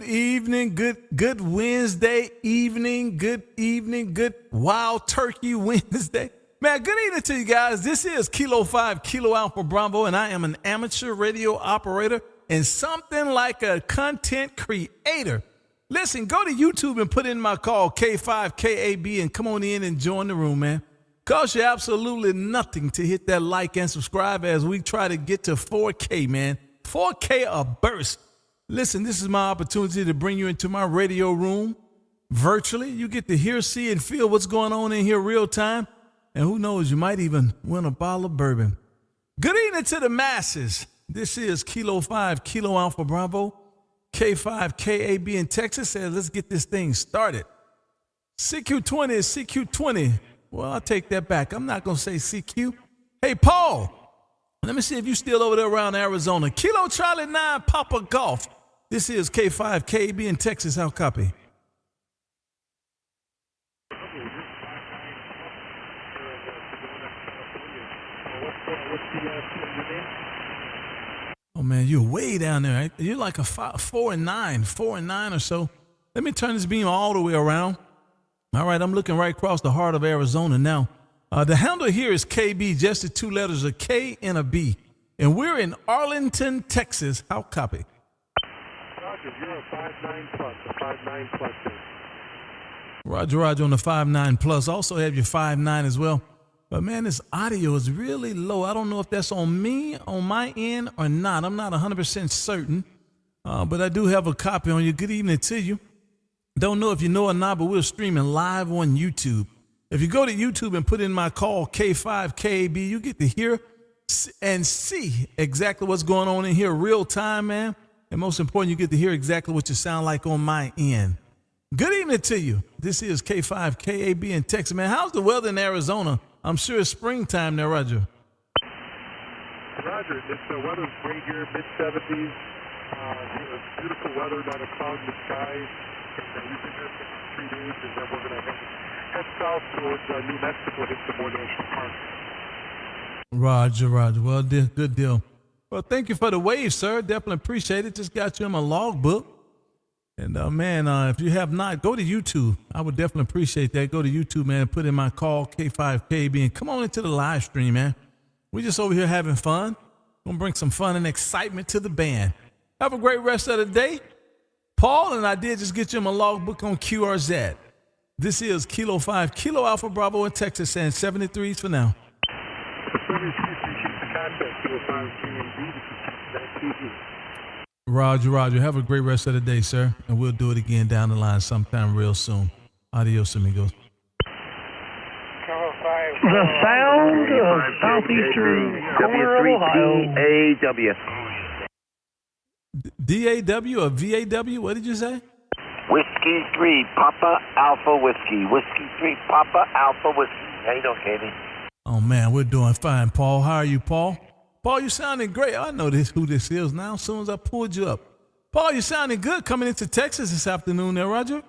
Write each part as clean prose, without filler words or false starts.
evening, good Wednesday evening, good Wild Turkey Wednesday. Man, good evening to you guys. This is Kilo 5, Kilo Alpha Bravo, and I am an amateur radio operator and something like a content creator. Listen, go to YouTube and put in my call, K5KAB, and come on in and join the room, man. Costs you absolutely nothing to hit that like and subscribe as we try to get to 4K, man. 4K a burst. Listen, this is my opportunity to bring you into my radio room virtually. You get to hear, see, and feel what's going on in here real time. And who knows, you might even win a bottle of bourbon. Good evening to the masses. This is Kilo 5, Kilo Alpha Bravo, K5KAB in Texas. Says, let's get this thing started. CQ20 is CQ20. Well, I'll take that back. I'm not going to say CQ. Hey, Paul, let me see if you're still over there around Arizona. Kilo Charlie 9, Papa Golf. This is K5KAB in Texas. How copy? Oh, man, you're way down there. Right? You're like a 4 and 9 or so. Let me turn this beam all the way around. All right, I'm looking right across the heart of Arizona now. The handle here is KB, just the two letters, a K and a B. And we're in Arlington, Texas. How copy? Roger, you're a 5-9 plus, a 5-9 plus. Roger on the 5-9 plus. Also have your 5-9 as well. But, man, this audio is really low. I don't know if that's on me, on my end, or not. I'm not 100% certain. But I do have a copy on you. Good evening to you. Don't know if you know or not, but we're streaming live on YouTube. If you go to YouTube and put in my call, K5KAB, you get to hear and see exactly what's going on in here real time, man. And most important, you get to hear exactly what you sound like on my end. Good evening to you. This is K5KAB in Texas, man. How's the weather in Arizona? I'm sure it's springtime there, Roger. Roger, the weather's great here, mid-70s. Beautiful weather, not a cloud in the sky. And we've been here for 3 days, and then we're going to head south towards New Mexico, hit some more national parks. Roger. Well, good deal. Well, thank you for the wave, sir. Definitely appreciate it. Just got you in my logbook. And, if you have not, go to YouTube. I would definitely appreciate that. Go to YouTube, man, and put in my call, K5KB, and come on into the live stream, man. We're just over here having fun. Going to bring some fun and excitement to the band. Have a great rest of the day. Paul, and I did just get you my logbook on QRZ. This is Kilo 5, Kilo Alpha Bravo in Texas, and 73s for now. Roger. Have a great rest of the day, sir. And we'll do it again down the line sometime real soon. Adios, amigos. The sound of southeastern corner of Ohio. DAW. DAW or VAW? What did you say? Whiskey 3, Papa Alpha Whiskey. Whiskey 3, Papa Alpha Whiskey. How you doing, Katie? Oh, man, we're doing fine, Paul. How are you, Paul? Paul, you sounding great. I know who this is now as soon as I pulled you up. Paul, you sounding good coming into Texas this afternoon there, Roger.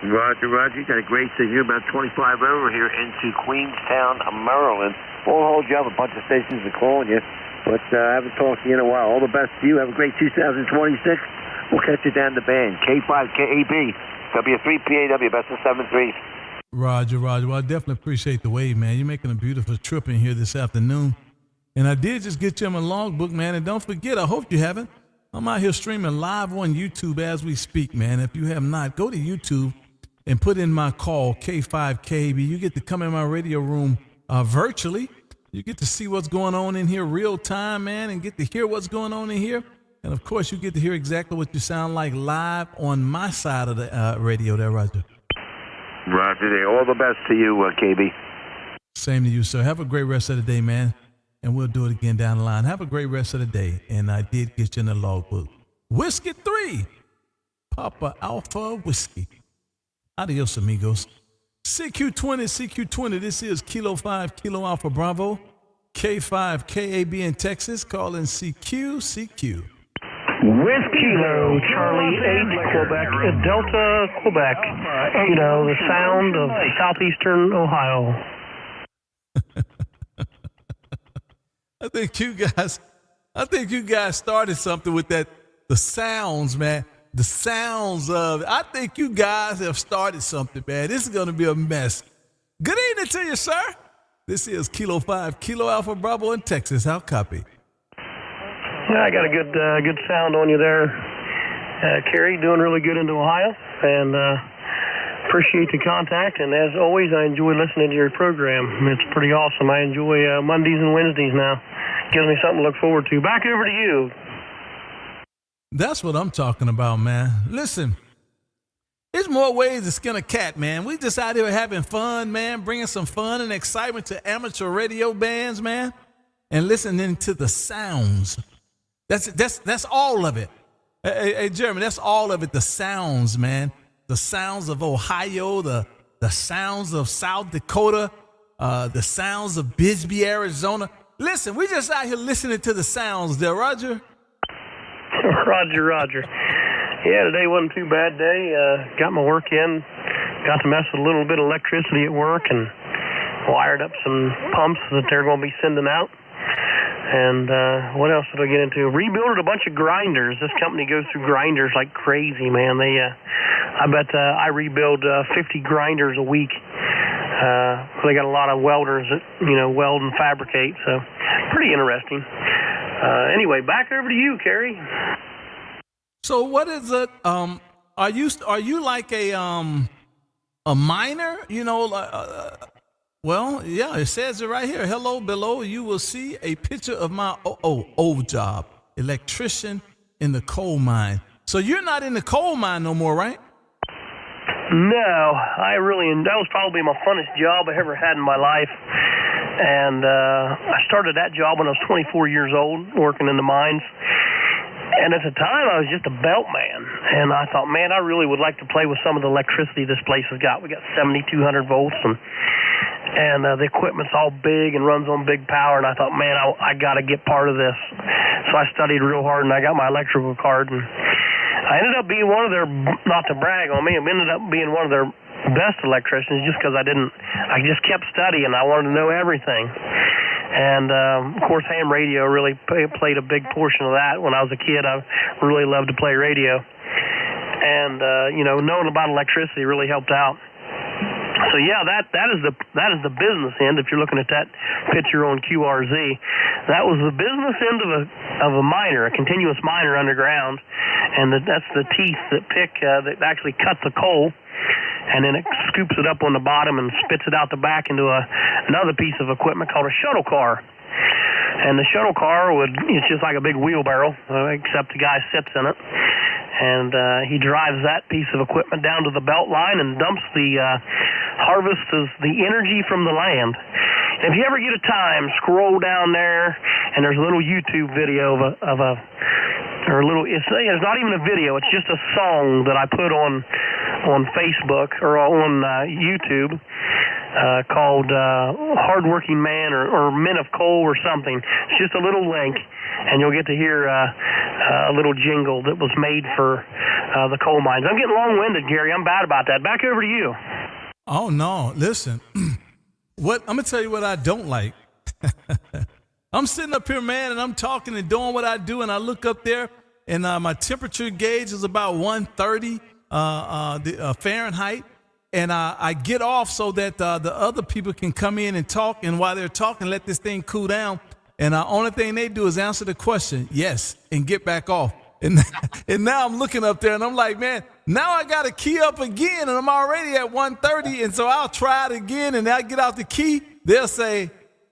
Roger. You got a great thing here, about 25 over here into Queenstown, Maryland. Won't hold you up. A bunch of stations are calling you. But I haven't talked to you in a while. All the best to you. Have a great 2026. We'll catch you down the band. K5KAB, W3PAW, best of 7-3s. Roger. Well, I definitely appreciate the wave, man. You're making a beautiful trip in here this afternoon. And I did just get you in my logbook, man. And don't forget, I hope you haven't. I'm out here streaming live on YouTube as we speak, man. If you have not, go to YouTube and put in my call, K5KB. You get to come in my radio room virtually. You get to see what's going on in here real time, man, and get to hear what's going on in here. And, of course, you get to hear exactly what you sound like live on my side of the radio there, Roger. Roger. All the best to you, KB. Same to you, sir. Have a great rest of the day, man. And we'll do it again down the line. Have a great rest of the day. And I did get you in the logbook. Whiskey 3, Papa Alpha Whiskey. Adios, amigos. CQ20. This is Kilo 5, Kilo Alpha Bravo, K5KAB in Texas. Calling CQ. With Kilo, Charlie 8, Quebec, Delta, Quebec. The sound of southeastern Ohio. I think you guys started something with that, the sounds, man. The sounds of it. I think you guys have started something, man. This is going to be a mess. Good evening to you, sir. This is Kilo 5, Kilo Alpha Bravo in Texas. How copy? Yeah, I got a good sound on you there, Kerry. Doing really good into Ohio, and appreciate the contact. And as always, I enjoy listening to your program. It's pretty awesome. I enjoy Mondays and Wednesdays now. Gives me something to look forward to. Back over to you. That's what I'm talking about, man. Listen, there's more ways to skin a cat, man. We just out here having fun, man, bringing some fun and excitement to amateur radio bands, man, and listening to the sounds. That's all of it. Hey, Jeremy, that's all of it. The sounds, man. The sounds of Ohio, the sounds of South Dakota, the sounds of Bisbee, Arizona. Listen, we just out here listening to the sounds there, Roger. Roger. Yeah, today wasn't too bad day. Got my work in. Got to mess with a little bit of electricity at work and wired up some pumps that they're going to be sending out. And what else did I get into? Rebuilt a bunch of grinders. This company goes through grinders like crazy, man. I bet I rebuild 50 grinders a week. They got a lot of welders that, weld and fabricate, so pretty interesting. Anyway, back over to you, Kerry. So what is it? Are you like a miner? Well, yeah, it says it right here. Hello, below you will see a picture of my old job, electrician in the coal mine. So you're not in the coal mine no more, right? No, that was probably my funnest job I ever had in my life. And I started that job when I was 24 years old, working in the mines. And at the time, I was just a belt man. And I thought, man, I really would like to play with some of the electricity this place has got. We got 7,200 volts, and the equipment's all big and runs on big power. And I thought, man, I got to get part of this. So I studied real hard, and I got my electrical card. And I ended up being one of their, not to brag on me, I ended up being one of their best electricians just because I just kept studying. I wanted to know everything. And, of course, ham radio really played a big portion of that. When I was a kid, I really loved to play radio. And, knowing about electricity really helped out. So, yeah, that is the business end. If you're looking at that picture on QRZ, that was the business end of a miner, a continuous miner underground. And that's the teeth that actually cut the coal. And then it scoops it up on the bottom and spits it out the back into another piece of equipment called a shuttle car. And the shuttle car it's just like a big wheelbarrow, except the guy sits in it. And he drives that piece of equipment down to the belt line and dumps harvests the energy from the land. And if you ever get a time, scroll down there, and there's a little YouTube video it's not even a video, it's just a song that I put on Facebook or on YouTube called Hardworking Man or Men of Coal or something. It's just a little link, and you'll get to hear a little jingle that was made for the coal mines. I'm getting long-winded, Gary. I'm bad about that. Back over to you. Oh, no. Listen, I'm going to tell you what I don't like. I'm sitting up here, man, and I'm talking and doing what I do, and I look up there, and my temperature gauge is about 130 Fahrenheit, and I get off so that the other people can come in and talk, and while they're talking, let this thing cool down, and the only thing they do is answer the question, yes, and get back off. And now I'm looking up there, and I'm like, man, now I got to key up again, and I'm already at 130, and so I'll try it again, and I get out the key, they'll say,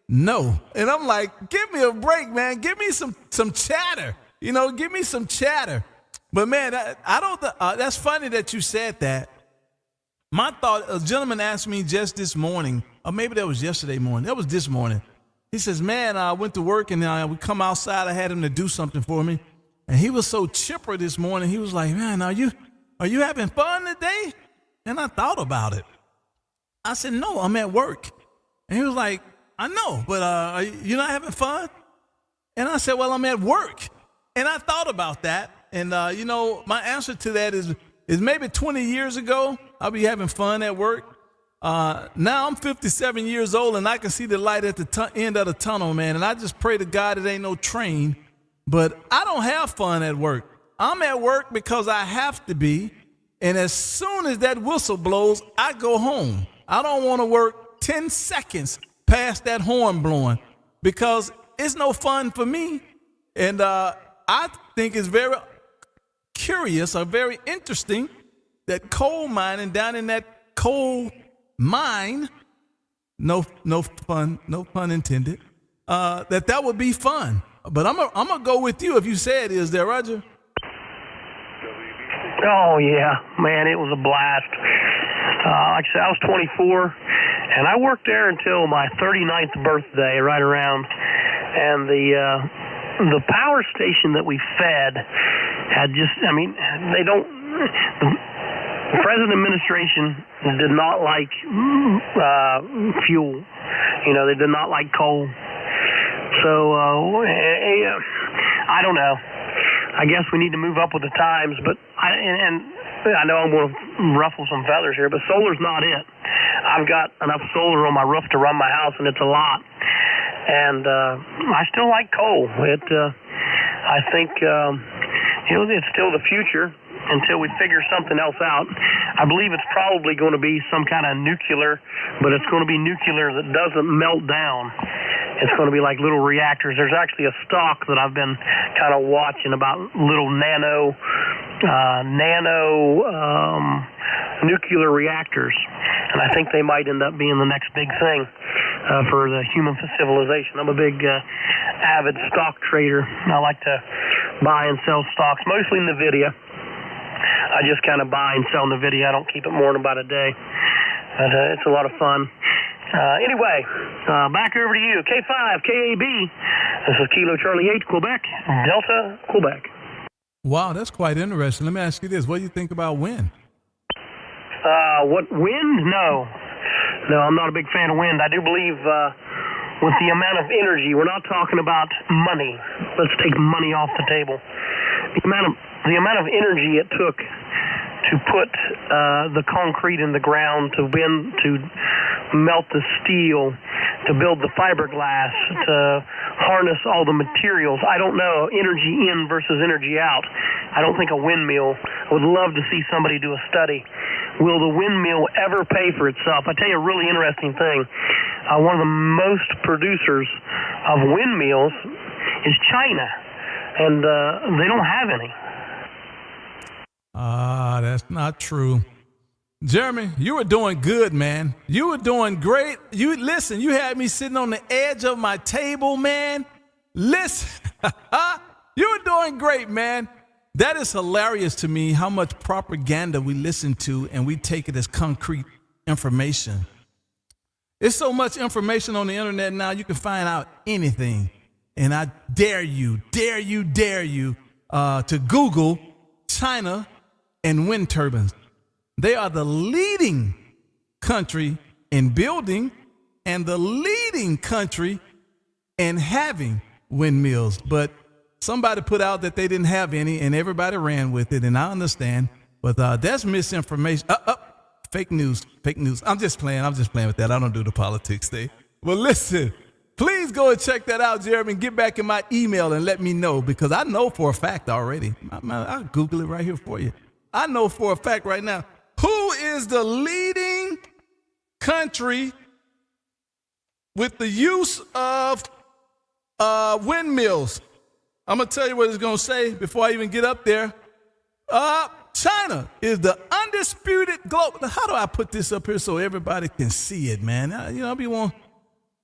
no. And I'm like, give me a break, man. Give me some chatter. Give me some chatter. But, man, that's funny that you said that. My thought, a gentleman asked me just this morning, or maybe that was yesterday morning. That was this morning. He says, man, I went to work, and we come outside. I had him to do something for me. And he was so chipper this morning. He was like, man, are you having fun today? And I thought about it. I said, no, I'm at work. And he was like, I know, but are you not having fun? And I said, well, I'm at work. And I thought about that. And, my answer to that is maybe 20 years ago, I'll be having fun at work. Now I'm 57 years old, and I can see the light at the end of the tunnel, man. And I just pray to God it ain't no train. But I don't have fun at work. I'm at work because I have to be. And as soon as that whistle blows, I go home. I don't want to work 10 seconds past that horn blowing because it's no fun for me. And I think it's very curious or very interesting that coal mining down in that coal mine, no pun intended, that would be fun. But I'm gonna go with you if you say it is there, Roger. Oh, yeah, man, it was a blast. Like I said, I was 24, and I worked there until my 39th birthday, right around. And the power station that we fed had just, I mean, they don't, the present administration did not like fuel. You know, they did not like coal. So, I don't know. I guess we need to move up with the times, but I know I'm going to ruffle some feathers here, but solar's not it. I've got enough solar on my roof to run my house, and it's a lot. And I still like coal. I think it's still the future until we figure something else out. I believe it's probably going to be some kind of nuclear, but it's going to be nuclear that doesn't melt down. It's going to be like little reactors. There's actually a stock that I've been kind of watching about little nano nuclear reactors, and I think they might end up being the next big thing for the human civilization. I'm a big avid stock trader. I like to buy and sell stocks, mostly NVIDIA. I just kind of buy and sell NVIDIA. I don't keep it more than about a day, but it's a lot of fun. Anyway, back over to you. K5, KAB. This is Kilo Charlie 8, Quebec, Delta, Quebec. Wow, that's quite interesting. Let me ask you this. What do you think about wind? What, wind? No, I'm not a big fan of wind. I do believe with the amount of energy, we're not talking about money. Let's take money off the table. The amount of energy it took to put the concrete in the ground, to melt the steel, to build the fiberglass, to harness all the materials. I don't know, energy in versus energy out. I don't think a windmill. I would love to see somebody do a study. Will the windmill ever pay for itself? I tell you a really interesting thing. One of the most producers of windmills is China, and they don't have any. That's not true. Jeremy, you were doing good, man. You were doing great. You had me sitting on the edge of my table, man. Listen, you were doing great, man. That is hilarious to me, how much propaganda we listen to and we take it as concrete information. There's so much information on the internet now, you can find out anything. And I dare you to Google China and wind turbines. They are the leading country in building and the leading country in having windmills. But somebody put out that they didn't have any and everybody ran with it. And I understand, but that's misinformation. Fake news. I'm just playing with that. I don't do the politics thing. Well, listen, please go and check that out, Jeremy, and get back in my email and let me know, because I know for a fact already. I'll Google it right here for you. I know for a fact right now. Who is the leading country with the use of windmills? I'm going to tell you what it's going to say before I even get up there. China is the undisputed global. How do I put this up here so everybody can see it, man?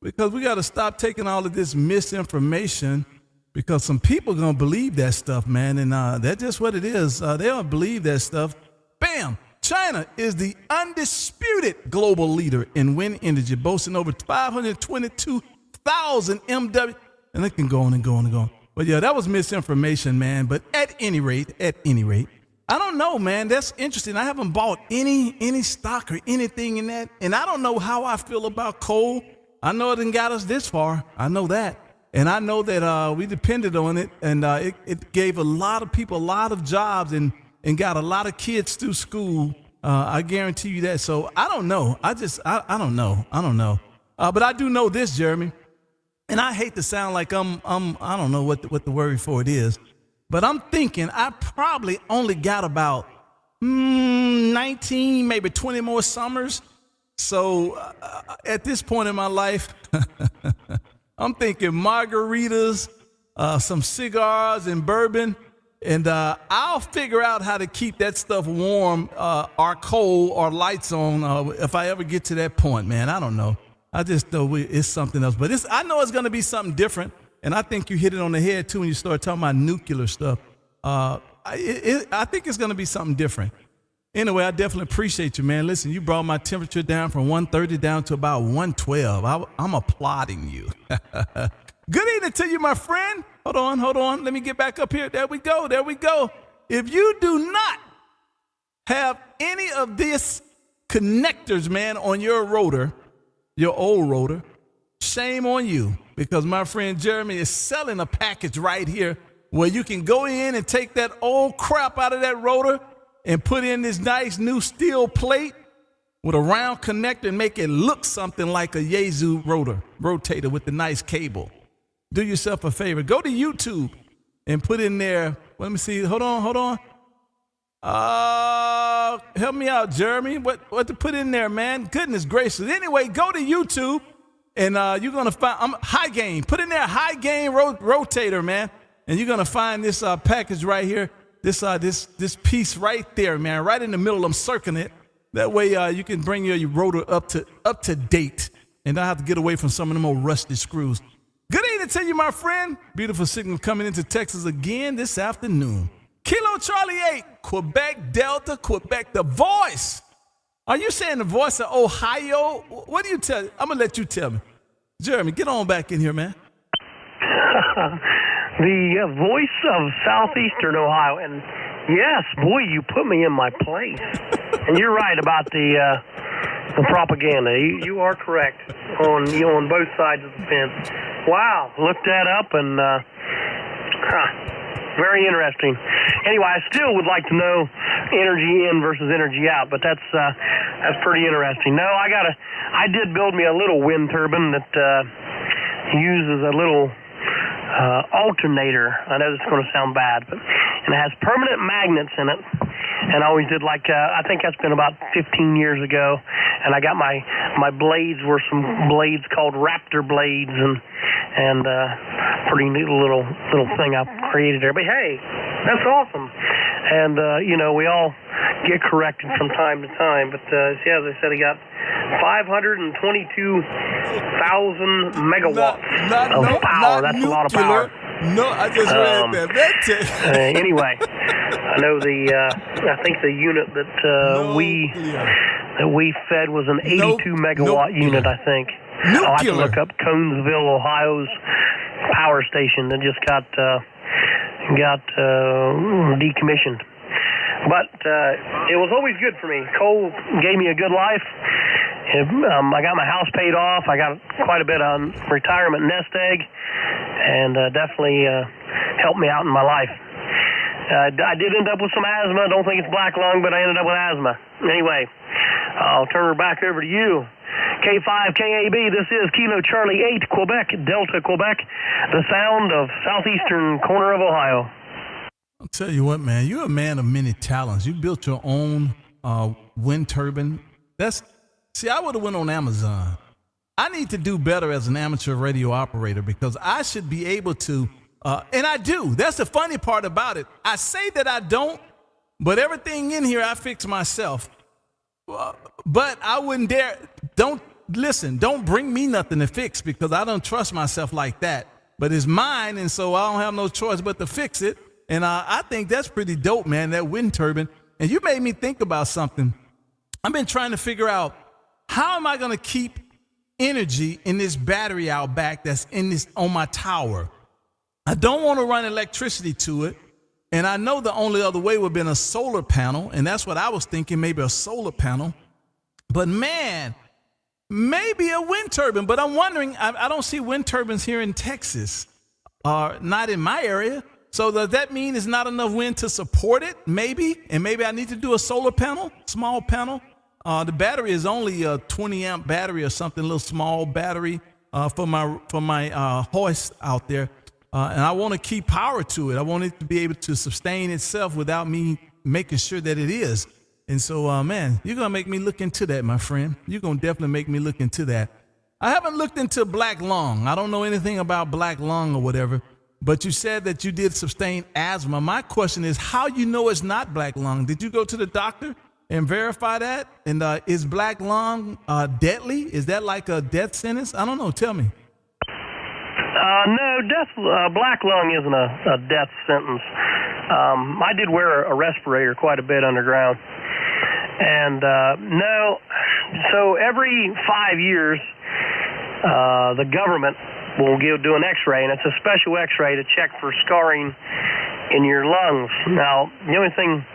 Because we got to stop taking all of this misinformation, because some people going to believe that stuff, man. And that's just what it is. They don't believe that stuff. Bam. China is the undisputed global leader in wind energy, boasting over 522,000 MW. And it can go on and go on and go on. But yeah, that was misinformation, man. But at any rate, I don't know, man. That's interesting. I haven't bought any stock or anything in that. And I don't know how I feel about coal. I know it didn't got us this far. I know that. And I know that we depended on it. And it gave a lot of people a lot of jobs and got a lot of kids through school. I guarantee you that. So I don't know. I don't know. But I do know this, Jeremy. And I hate to sound like I don't know what the word for it is. but I'm thinking I probably only got about 19, maybe 20 more summers. So at this point in my life, I'm thinking margaritas, some cigars and bourbon, and I'll figure out how to keep that stuff warm or cold or lights on if I ever get to that point, man. I don't know. I just know it's something else. But I know it's going to be something different, and I think you hit it on the head, too, when you start talking about nuclear stuff. I think it's going to be something different. Anyway, I definitely appreciate you, man. Listen, you brought my temperature down from 130 down to about 112. I'm applauding you. Good evening to you, my friend. Hold on. Let me get back up here. There we go. If you do not have any of these connectors, man, on your rotor, your old rotor, shame on you, because my friend Jeremy is selling a package right here where you can go in and take that old crap out of that rotor and put in this nice new steel plate with a round connector and make it look something like a Yaesu rotator with the nice cable. Do yourself a favor. Go to YouTube and put in there. Let me see. Hold on. Help me out, Jeremy. What to put in there, man? Goodness gracious. Anyway, go to YouTube and you're going to find high gain. Put in there high gain rotator, man. And you're going to find this package right here. This piece right there, man, right in the middle. I'm circling it. That way you can bring your rotor up to date and not have to get away from some of them old rusty screws. Good evening to you, my friend. Beautiful signal coming into Texas again this afternoon. Kilo Charlie 8, Quebec Delta, Quebec, the voice. Are you saying the voice of Ohio? What do you tell? I'm going to let you tell me. Jeremy, get on back in here, man. The voice of southeastern Ohio, and yes, boy, you put me in my place. And you're right about the propaganda. You are correct on both sides of the fence. Wow, looked that up, and very interesting. Anyway, I still would like to know energy in versus energy out, but that's pretty interesting. No, I did build me a little wind turbine that uses a little alternator. I know this is going to sound bad, and it has permanent magnets in it. And I always did I think that's been about 15 years ago. And I got my blades were some blades called Raptor blades, and pretty neat little thing I created there. But hey, that's awesome. And we all get corrected from time to time. But yeah, as I said, I got 522,000 megawatts of power. That's nuclear. A lot of power. No, I just read that. Anyway, I know I think the unit that we fed was an 82 megawatt unit, I think. Nuclear. I'll have to look up Conesville, Ohio's power station that just got decommissioned. But it was always good for me. Coal gave me a good life. I got my house paid off. I got quite a bit on retirement nest egg, and definitely helped me out in my life. I did end up with some asthma. I don't think it's black lung, but I ended up with asthma. Anyway, I'll turn her back over to you. K5KAB, this is Kilo Charlie 8, Quebec, Delta, Quebec, the sound of southeastern corner of Ohio. I'll tell you what, man, you're a man of many talents. You built your own wind turbine. I would have went on Amazon. I need to do better as an amateur radio operator because I should be able to, and I do. That's the funny part about it. I say that I don't, but everything in here I fix myself. But I wouldn't dare. Don't bring me nothing to fix because I don't trust myself like that. But it's mine, and so I don't have no choice but to fix it. And I think that's pretty dope, man, that wind turbine. And you made me think about something. I've been trying to figure out how am I going to keep energy in this battery out back that's on my tower. I don't want to run electricity to it. And I know the only other way would have been a solar panel. And that's what I was thinking, maybe a solar panel. But man, maybe a wind turbine. But I'm wondering, I don't see wind turbines here in Texas, not in my area. So does that mean it's not enough wind to support it? Maybe. And maybe I need to do a solar panel, small panel. The battery is only a 20 amp battery or something, a little small battery for my hoist out there. and I want to keep power to it. I want it to be able to sustain itself without me making sure that it is. And so, man, you're going to make me look into that, my friend. You're going to definitely make me look into that. I haven't looked into black lung. I don't know anything about black lung or whatever, but you said that you did sustain asthma. My question is, how you know it's not black lung? Did you go to the doctor and verify that? And is black lung deadly? Is that like a death sentence? I don't know. Tell me. No, black lung isn't a death sentence. I did wear a respirator quite a bit underground. And no, so every 5 years, the government will do an x-ray, and it's a special x-ray to check for scarring in your lungs. Now, the only thing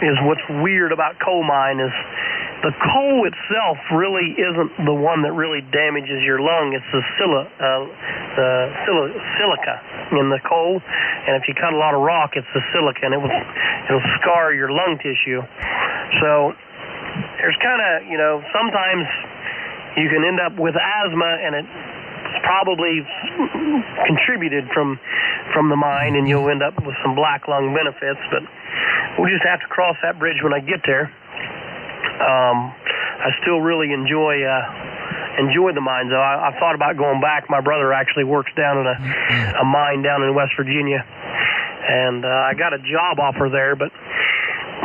is what's weird about coal mine is the coal itself really isn't the one that really damages your lung. It's the silica in the coal, and if you cut a lot of rock, it's the silica, and it'll scar your lung tissue. So there's kind of, sometimes you can end up with asthma, and it's probably contributed from the mine, and you'll end up with some black lung benefits, but we'll just have to cross that bridge when I get there. I still really enjoy the mines, though. I thought about going back. My brother actually works down in a mine down in West Virginia, and I got a job offer there, but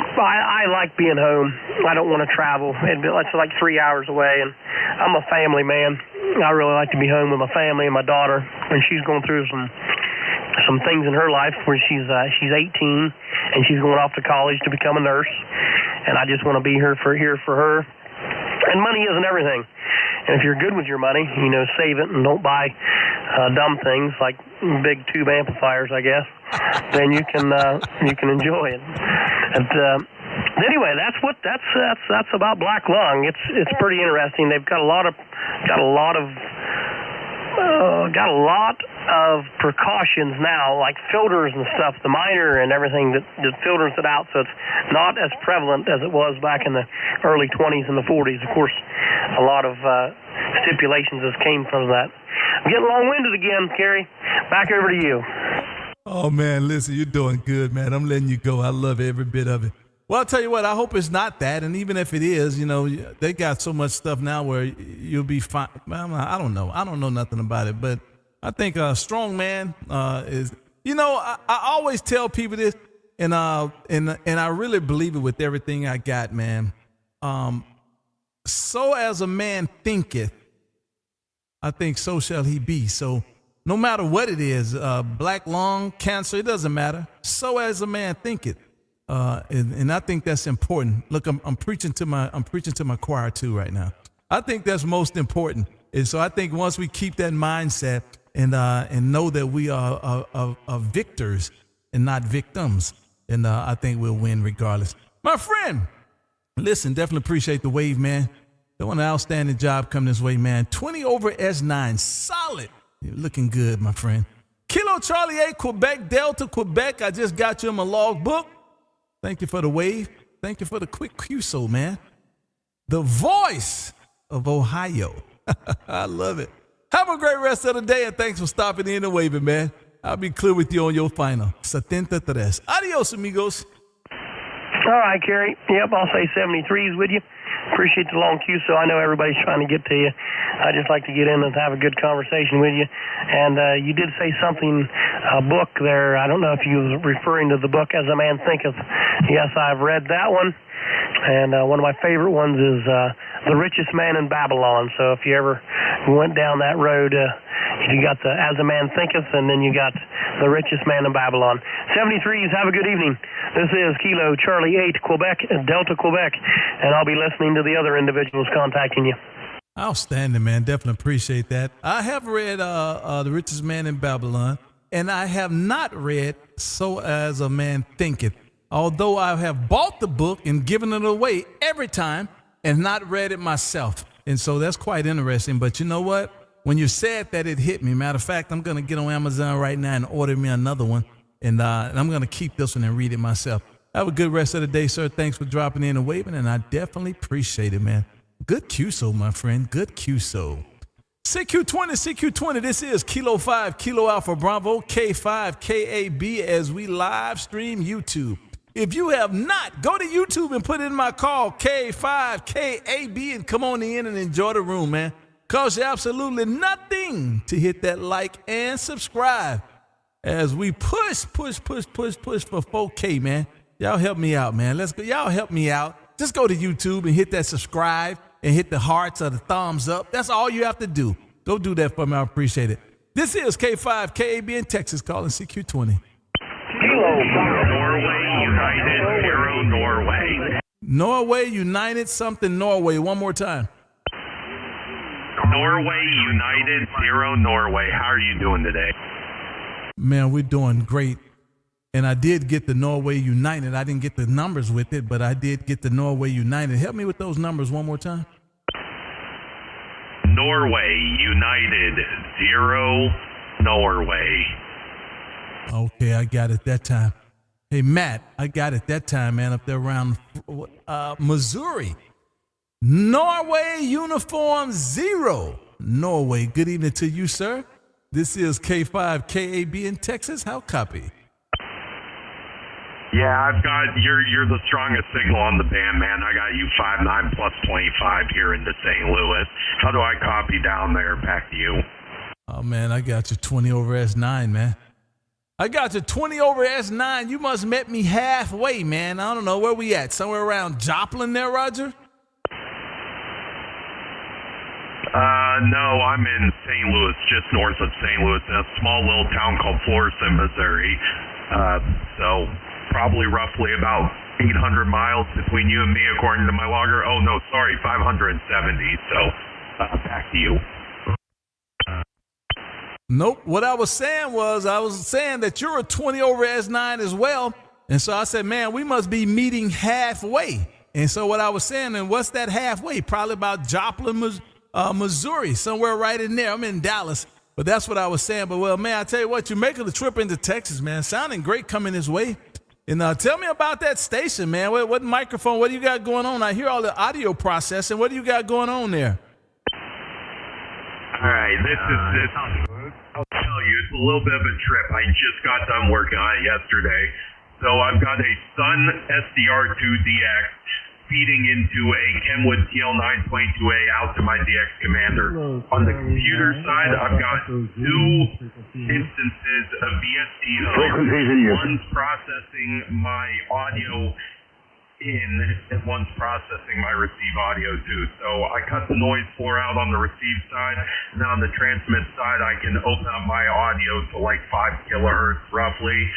I like being home. I don't want to travel. It's like 3 hours away, and I'm a family man. I really like to be home with my family and my daughter, and she's going through some things in her life where she's 18, and she's going off to college to become a nurse, and I just want to be here for her. And money isn't everything. And if you're good with your money, save it and don't buy dumb things like big tube amplifiers, I guess. Then you can enjoy it. And anyway, that's about black lung. It's pretty interesting. They've got a lot of precautions now, like filters and stuff, the miner and everything that filters it out, so it's not as prevalent as it was back in the early 20s and the 40s. Of course, a lot of stipulations has came from that. I'm getting long-winded again, Kerry. Back over to you. Oh, man, listen, you're doing good, man. I'm letting you go. I love every bit of it. Well, I'll tell you what, I hope it's not that. And even if it is, they got so much stuff now where you'll be fine. I don't know. I don't know nothing about it. But I think a strong man is, I always tell people this, and I really believe it with everything I got, man. So as a man thinketh, I think so shall he be. So no matter what it is, black lung, cancer, it doesn't matter. So as a man thinketh. And I think that's important. Look, I'm preaching to my choir too right now. I think that's most important. And so I think once we keep that mindset and know that we are victors and not victims, and I think we'll win regardless. My friend, listen, definitely appreciate the wave, man. Doing an outstanding job coming this way, man. 20 over S9, solid. You're looking good, my friend. Kilo Charlie 8, Quebec, Delta, Quebec. I just got you in my log book. Thank you for the wave. Thank you for the quick QSO, man. The voice of Ohio. I love it. Have a great rest of the day, and thanks for stopping in and waving, man. I'll be clear with you on your final. 73. Adios, amigos. All right, Kerry. Yep, I'll say 73s with you. Appreciate the long QSO. I know everybody's trying to get to you. I just like to get in and have a good conversation with you. And you did say something, a book there. I don't know if you were referring to the book As a Man Thinketh. Yes, I've read that one. And one of my favorite ones is The Richest Man in Babylon. So if you ever went down that road, you got the As a Man Thinketh, and then you got The Richest Man in Babylon. 73s, have a good evening. This is Kilo Charlie 8, Quebec, Delta, Quebec, and I'll be listening to the other individuals contacting you. Outstanding, man. Definitely appreciate that. I have read The Richest Man in Babylon, and I have not read So As a Man Thinketh, although I have bought the book and given it away every time and not read it myself. And so that's quite interesting. But you know what? When you said that, it hit me. Matter of fact, I'm going to get on Amazon right now and order me another one. And I'm going to keep this one and read it myself. Have a good rest of the day, sir. Thanks for dropping in and waving, and I definitely appreciate it, man. Good QSO, my friend. Good QSO. CQ20, this is Kilo 5, Kilo Alpha Bravo, K5, KAB as we live stream YouTube. If you have not, go to YouTube and put in my call, K5, KAB, and come on in and enjoy the room, man. Costs you absolutely nothing to hit that like and subscribe as we push for 4K, man. Y'all help me out, man. Let's go. Y'all help me out. Just go to YouTube and hit that subscribe and hit the hearts or the thumbs up. That's all you have to do. Go do that for me. I appreciate it. This is K5, KAB in Texas calling CQ20. Norway United, 0 Norway. Norway United something Norway. One more time. Norway United, 0 Norway. How are you doing today? Man, we're doing great. And I did get the Norway United. I didn't get the numbers with it, but I did get the Norway United. Help me with those numbers one more time. Norway United, 0 Norway. Okay, I got it that time. Hey, Matt, I got it that time, man, up there around Missouri. Norway Uniform 0. Norway, good evening to you, sir. This is K5 KAB in Texas. How copy? Yeah, I've got, you're the strongest signal on the band, man. I got you 5'9" plus 25 here into St. Louis. How do I copy down there? Back to you. Oh, man, I got you 20 over S9, man. I got you 20 over S9. You must met me halfway, man. I don't know where we at. Somewhere around Joplin there, Roger? No, I'm in St. Louis, just north of St. Louis, in a small little town called Florissant, Missouri. So probably roughly about 800 miles between you and me, according to my logger. Oh, no, sorry, 570. So back to you. Nope. What I was saying that you're a 20 over S9 as well. And so I said, man, we must be meeting halfway. And so what I was saying, and what's that halfway? Probably about Joplin, Missouri, somewhere right in there. I'm in Dallas, but that's what I was saying. But, well, man, I tell you what, you're making the trip into Texas, man. Sounding great coming this way. And tell me about that station, man. What microphone, what do you got going on? I hear all the audio processing. What do you got going on there? All right, this I'll tell you, it's a little bit of a trip. I just got done working on it yesterday. So I've got a Sun SDR2DX feeding into a Kenwood TL922A out to my DX Commander. On the computer side, I've got 2 instances of VST hooks. One's processing my audio in, and one's processing my receive audio too. So I cut the noise floor out on the receive side, and then on the transmit side, I can open up my audio to like 5 kilohertz roughly.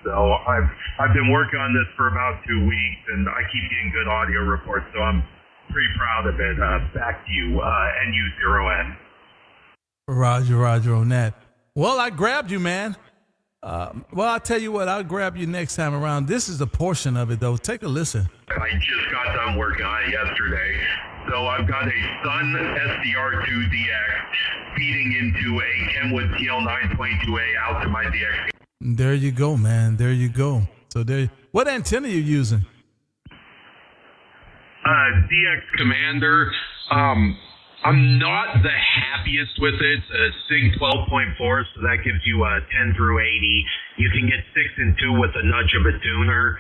So I've been working on this for about 2 weeks, and I keep getting good audio reports, so I'm pretty proud of it. Back to you, NU0N. Roger on that. Well, I grabbed you, man. Well, I'll tell you what, I'll grab you next time around. This is a portion of it, though. Take a listen. I just got done working on it yesterday. So I've got a Sun SDR2DX feeding into a Kenwood TL922A out to my DX. There you go, man. There you go. So what antenna are you using? DX Commander. I'm not the happiest with it. It's a SIG 12.4, so that gives you a 10 through 80. You can get 6 and 2 with a nudge of a tuner.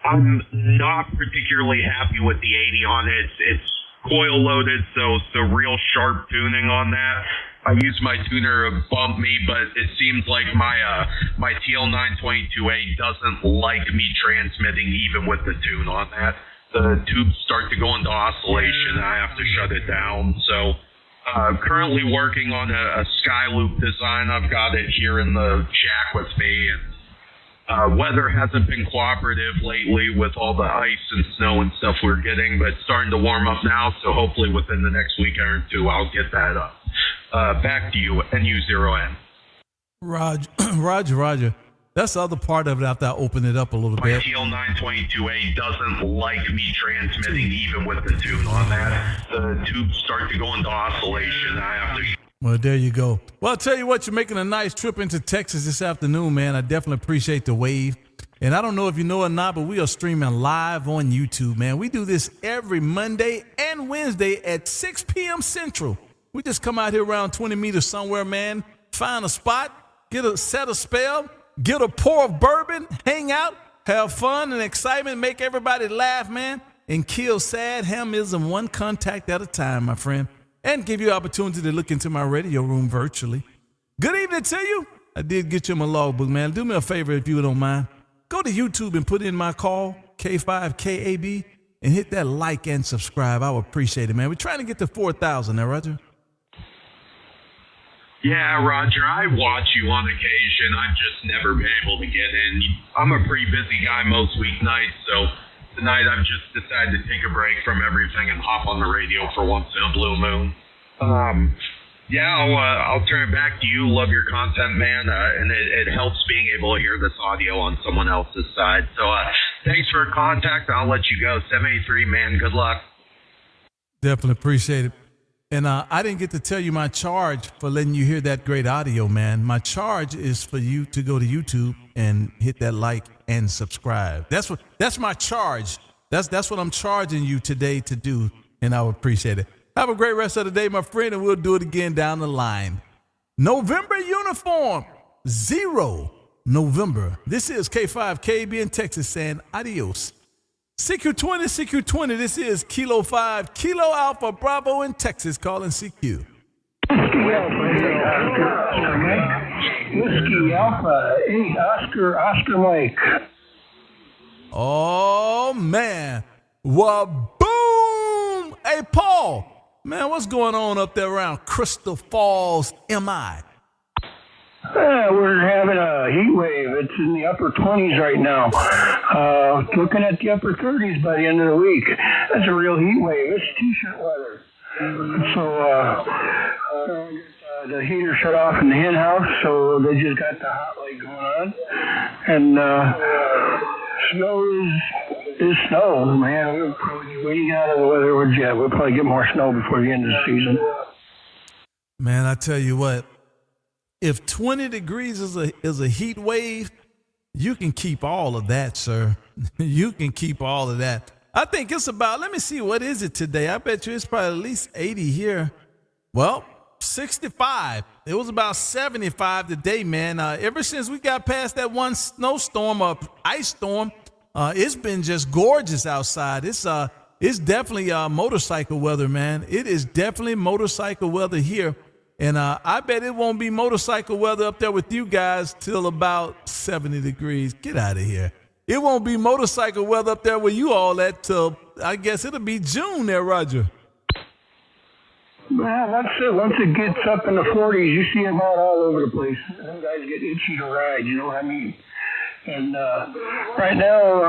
I'm not particularly happy with the 80 on it. It's coil loaded, so real sharp tuning on that. I use my tuner to bump me, but it seems like my TL922A doesn't like me transmitting even with the tune on that. The tubes start to go into oscillation, and I have to shut it down. So currently working on a Skyloop design. I've got it here in the jack with me, and weather hasn't been cooperative lately with all the ice and snow and stuff we're getting, but it's starting to warm up now, so hopefully within the next week or 2 I'll get that up. Back to you, NU0N. Roger. That's the other part of it after I open it up a little bit. My TL922A doesn't like me transmitting even with the tune on that. The tubes start to go into oscillation, and I have to... Well, there you go. Well, I'll tell you what, you're making a nice trip into Texas this afternoon, man. I definitely appreciate the wave. And I don't know if you know or not, but we are streaming live on YouTube, man. We do this every Monday and Wednesday at 6 p.m. Central. We just come out here around 20 meters somewhere, man, find a spot, set a spell, get a pour of bourbon, hang out, have fun and excitement, make everybody laugh, man, and kill sad hamism one contact at a time, my friend, and give you an opportunity to look into my radio room virtually. Good evening to you. I did get you my logbook, man. Do me a favor if you don't mind. Go to YouTube and put in my call, K5KAB, and hit that like and subscribe. I would appreciate it, man. We're trying to get to 4,000 now, Roger. Yeah, Roger, I watch you on occasion. I've just never been able to get in. I'm a pretty busy guy most weeknights, so tonight I've just decided to take a break from everything and hop on the radio for once in a blue moon. I'll turn it back to you. Love your content, man, and it helps being able to hear this audio on someone else's side. So thanks for contact. I'll let you go. 783, man. Good luck. Definitely appreciate it. And I didn't get to tell you my charge for letting you hear that great audio, man. My charge is for you to go to YouTube and hit that like and subscribe. That's my charge. That's what I'm charging you today to do, and I would appreciate it. Have a great rest of the day, my friend, and we'll do it again down the line. November uniform, 0 November. This is K5KB in Texas saying adios. CQ20, CQ20, this is Kilo 5, Kilo Alpha Bravo in Texas calling CQ. Whiskey Alpha 8, Oscar Mike. Oh, man. Wa-boom! Hey, Paul. Man, what's going on up there around Crystal Falls, MI? We're having a heat wave. It's in the upper 20s right now. Looking at the upper 30s by the end of the week. That's a real heat wave. It's t-shirt weather. So the heater shut off in the hen house, so they just got the hot light going on. And snow is snow, man. We're probably waiting out of the weather. We'll probably get more snow before the end of the season. Man, I tell you what, if 20 degrees is a heat wave, you can keep all of that, sir. You can keep all of that. I think it's about, let me see, what is it today? I bet you it's probably at least 80 here. Well, 65. It was about 75 today, man. Ever since we got past that one snowstorm or ice storm, it's been just gorgeous outside. It's definitely motorcycle weather, man. It is definitely motorcycle weather here. And I bet it won't be motorcycle weather up there with you guys till about 70 degrees. Get out of here. It won't be motorcycle weather up there with you all at till, I guess it'll be June there, Roger. Well, that's it. Once it gets up in the 40s, you see them out all over the place. Them guys get itchy to ride, you know what I mean? And right now,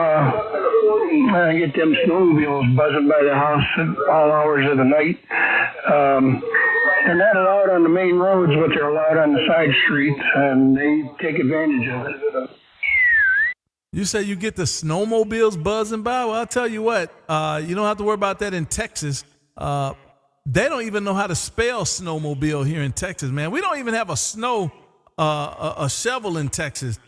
I get them snowmobiles buzzing by the house at all hours of the night. They're not allowed on the main roads, but they're allowed on the side streets, and they take advantage of it. You say you get the snowmobiles buzzing by? Well, I'll tell you what, you don't have to worry about that in Texas. They don't even know how to spell snowmobile here in Texas, man. We don't even have a shovel in Texas.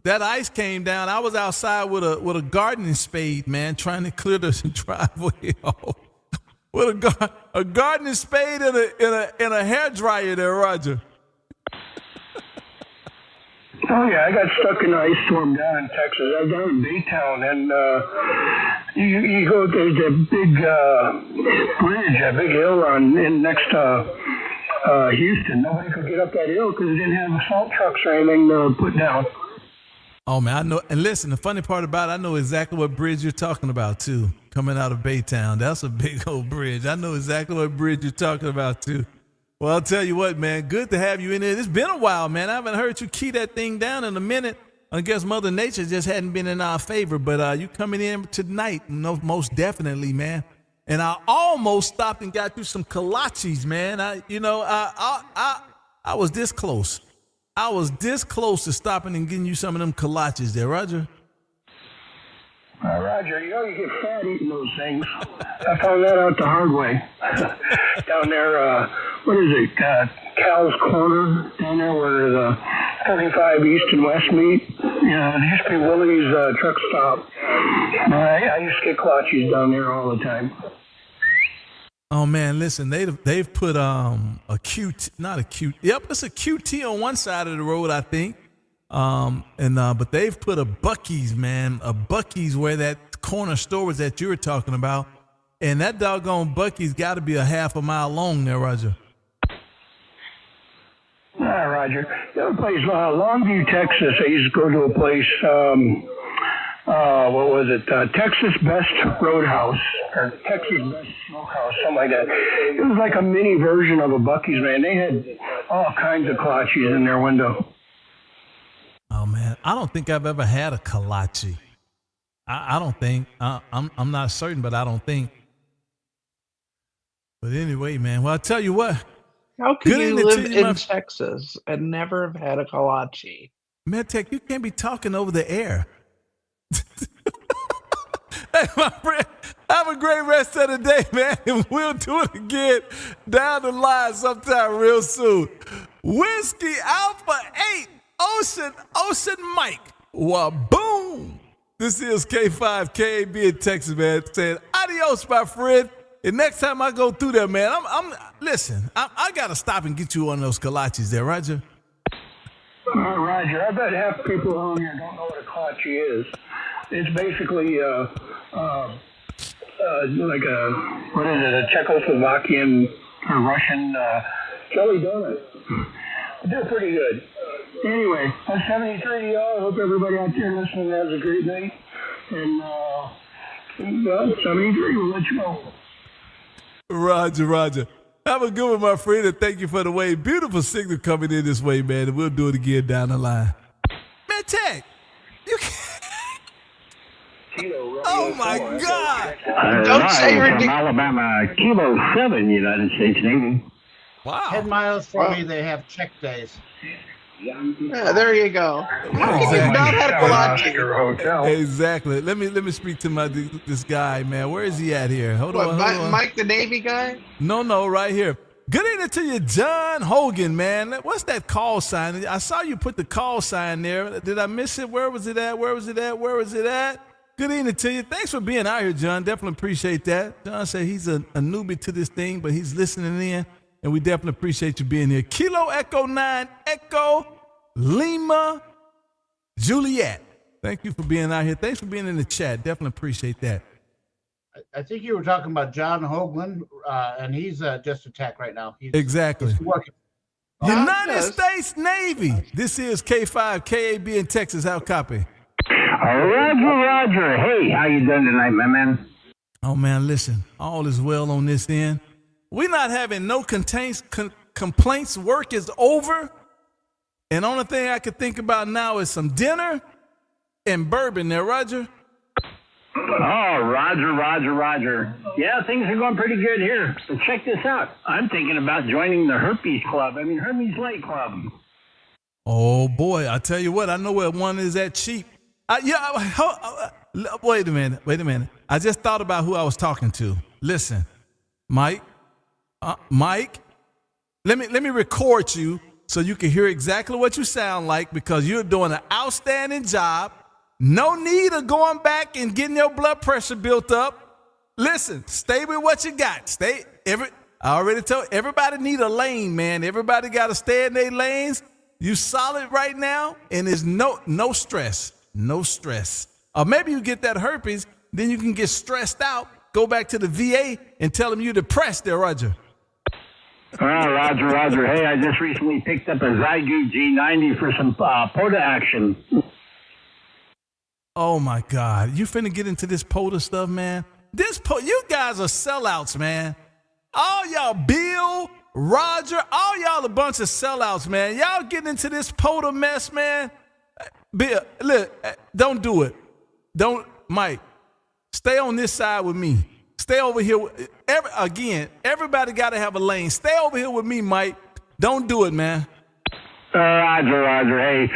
That ice came down. I was outside with a gardening spade, man, trying to clear the driveway off. With a gardening spade and a hair dryer there, Roger. Oh yeah, I got stuck in an ice storm down in Texas. I was down in Baytown, and you go, there's a big bridge, a big hill in next to Houston. Nobody could get up that hill because they didn't have assault trucks or anything to put down. Oh man, I know. And listen, the funny part about it, I know exactly what bridge you're talking about too. Coming out of Baytown, that's a big old bridge. I know exactly what bridge you're talking about too. Well, I'll tell you what, man, good to have you in there. It's been a while, man. I haven't heard you key that thing down in a minute. I guess Mother Nature just hadn't been in our favor, but you coming in tonight, most definitely, man. And I almost stopped and got you some kolaches, man. I was this close. I was this close to stopping and getting you some of them kolaches there, Roger. Roger, you know you get fat eating those things. I found that out the hard way. Down there, what is it, Cal's Corner, down there where the 35 East and West meet. You know, it used to be Willie's truck stop. I used to get kolaches down there all the time. Oh man, listen, they've put not a QT. Yep, it's a QT on one side of the road, I think. But they've put a Buc-ee's, man, a Buc-ee's where that corner store was that you were talking about, and that doggone Buc-ee's got to be a half a mile long there, Roger. Yeah, Roger. The other place, Longview, Texas. I used to go to a place. What was it? Texas Best Roadhouse or Texas Best Smokehouse, something like that. It was like a mini version of a Buc-ee's, man. They had all kinds of kolaches in their window. Oh man, I don't think I've ever had a kolache. I don't think. I'm not certain, but I don't think. But anyway, man. Well, I tell you what. How can you live in Texas and never have had a kolache? Medtech, you can't be talking over the air. Hey, my friend, have a great rest of the day, man. And we'll do it again down the line sometime real soon. Whiskey Alpha 8, Ocean Mike. Well, boom. This is K5 KAB in Texas, man, saying adios, my friend. And next time I go through there, man, listen, I got to stop and get you one of those kolaches there, Roger. Roger, I bet half the people around here don't know what a kolache is. It's basically like a Czechoslovakian or Russian jelly donut. They're pretty good. Anyway, that's 73 y'all. I hope everybody out there listening has a great night. And, well, 73, we'll let you know. Roger. Have a good one, my friend, and thank you for the way. Beautiful signal coming in this way, man, and we'll do it again down the line. Man, Tech, you can't. Oh, my God. Don't say ridiculous. From Alabama, Kilo 7, United States Navy. Wow. 10 miles from me, they have check days. Yeah, there you go. How can you not have kolache? Exactly. Let me speak to this guy, man. Where is he at here? Hold on. Mike, the Navy guy? No, right here. Good evening to you, John Hogan, man. What's that call sign? I saw you put the call sign there. Did I miss it? Where was it at? Good evening to you. Thanks for being out here, John. Definitely appreciate that. John said he's a newbie to this thing, but he's listening in. And we definitely appreciate you being here. Kilo Echo 9 Echo Lima Juliet. Thank you for being out here. Thanks for being in the chat. Definitely appreciate that. I think you were talking about John Hoagland, and he's just attacked right now. Exactly. He's working. United States Navy. This is K5 KAB in Texas. How copy? Roger. Hey, how you doing tonight, my man? Oh, man, listen. All is well on this end. We're not having no complaints. Work is over. And only thing I could think about now is some dinner and bourbon there, Roger. Oh, Roger. Yeah, things are going pretty good here. So check this out. I'm thinking about joining the Hermes Lake Club. Oh, boy. I tell you what, I know where one is at cheap. Wait a minute. I just thought about who I was talking to. Listen, Mike, let me record you so you can hear exactly what you sound like, because you're doing an outstanding job. No need of going back and getting your blood pressure built up. Listen, stay with what you got. I already told everybody need a lane, man. Everybody got to stay in their lanes. You solid right now, and there's no stress. No stress. Or maybe you get that herpes, then you can get stressed out, go back to the VA and tell them you're depressed there, Roger. Oh, Roger. Hey, I just recently picked up a Zygoot G90 for some POTA action. Oh, my God. You finna get into this POTA stuff, man? You guys are sellouts, man. All y'all, Bill, Roger, all y'all a bunch of sellouts, man. Y'all getting into this POTA mess, man. Bill, look, don't do it. Mike, stay on this side with me. Stay over here. Everybody got to have a lane. Stay over here with me, Mike. Don't do it, man. Roger. Hey,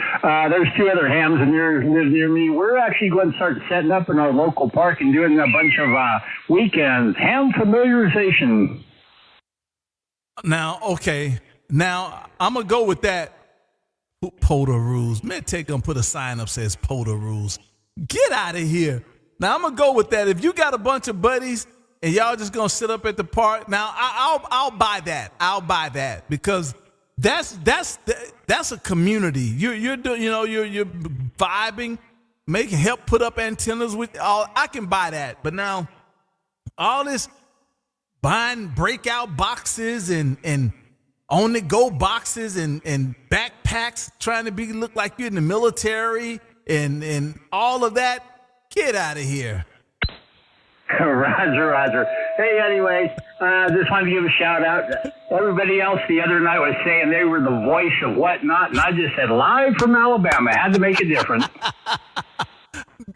there's two other hams that live near me. We're actually going to start setting up in our local park and doing a bunch of weekends. Ham familiarization. Now, okay. Now, I'm going to go with that. POTA rules. Medtech gonna put a sign up says POTA rules. Get out of here. Now I'm gonna go with that. If you got a bunch of buddies and y'all just gonna sit up at the park. Now I'll buy that. I'll buy that because that's a community. You're doing, you're vibing, help put up antennas with all. I can buy that, but now all this buying breakout boxes and on the go boxes and backpacks trying to look like you're in the military and all of that. Get out of here. Roger. Hey, anyways, just wanted to give a shout out. Everybody else the other night was saying they were the voice of whatnot, and I just said live from Alabama. I had to make a difference.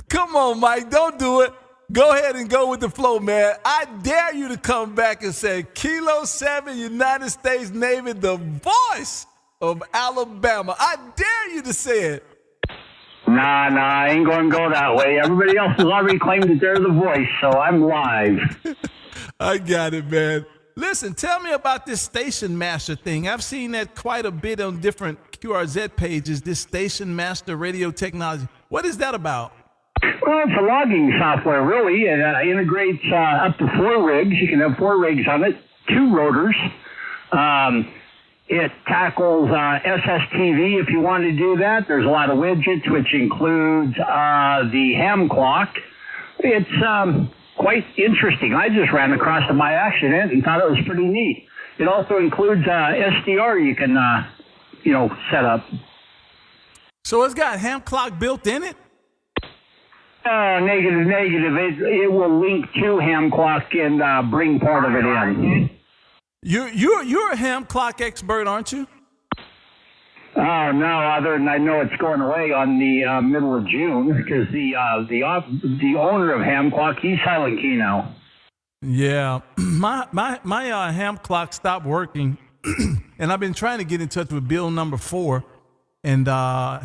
Come on, Mike, don't do it. Go ahead and go with the flow, man. I dare you to come back and say Kilo 7 United States Navy, the voice of Alabama. I dare you to say it. Nah, I ain't going to go that way. Everybody else has already claimed that they're the voice, so I'm live. I got it, man. Listen, tell me about this Station Master thing. I've seen that quite a bit on different QRZ pages, this Station Master radio technology. What is that about? Well, it's a logging software, really. It integrates up to 4 rigs. You can have 4 rigs on it, 2 rotors. It tackles SSTV if you want to do that. There's a lot of widgets, which includes the ham clock. It's quite interesting. I just ran across it by accident and thought it was pretty neat. It also includes SDR you can, set up. So it's got ham clock built in it? Negative. It will link to ham clock and bring part of it in. You're a ham clock expert, aren't you? Oh no! Other than I know it's going away on the middle of June because the owner of ham clock, he's silent key now. Yeah, my ham clock stopped working, and I've been trying to get in touch with Bill number 4, and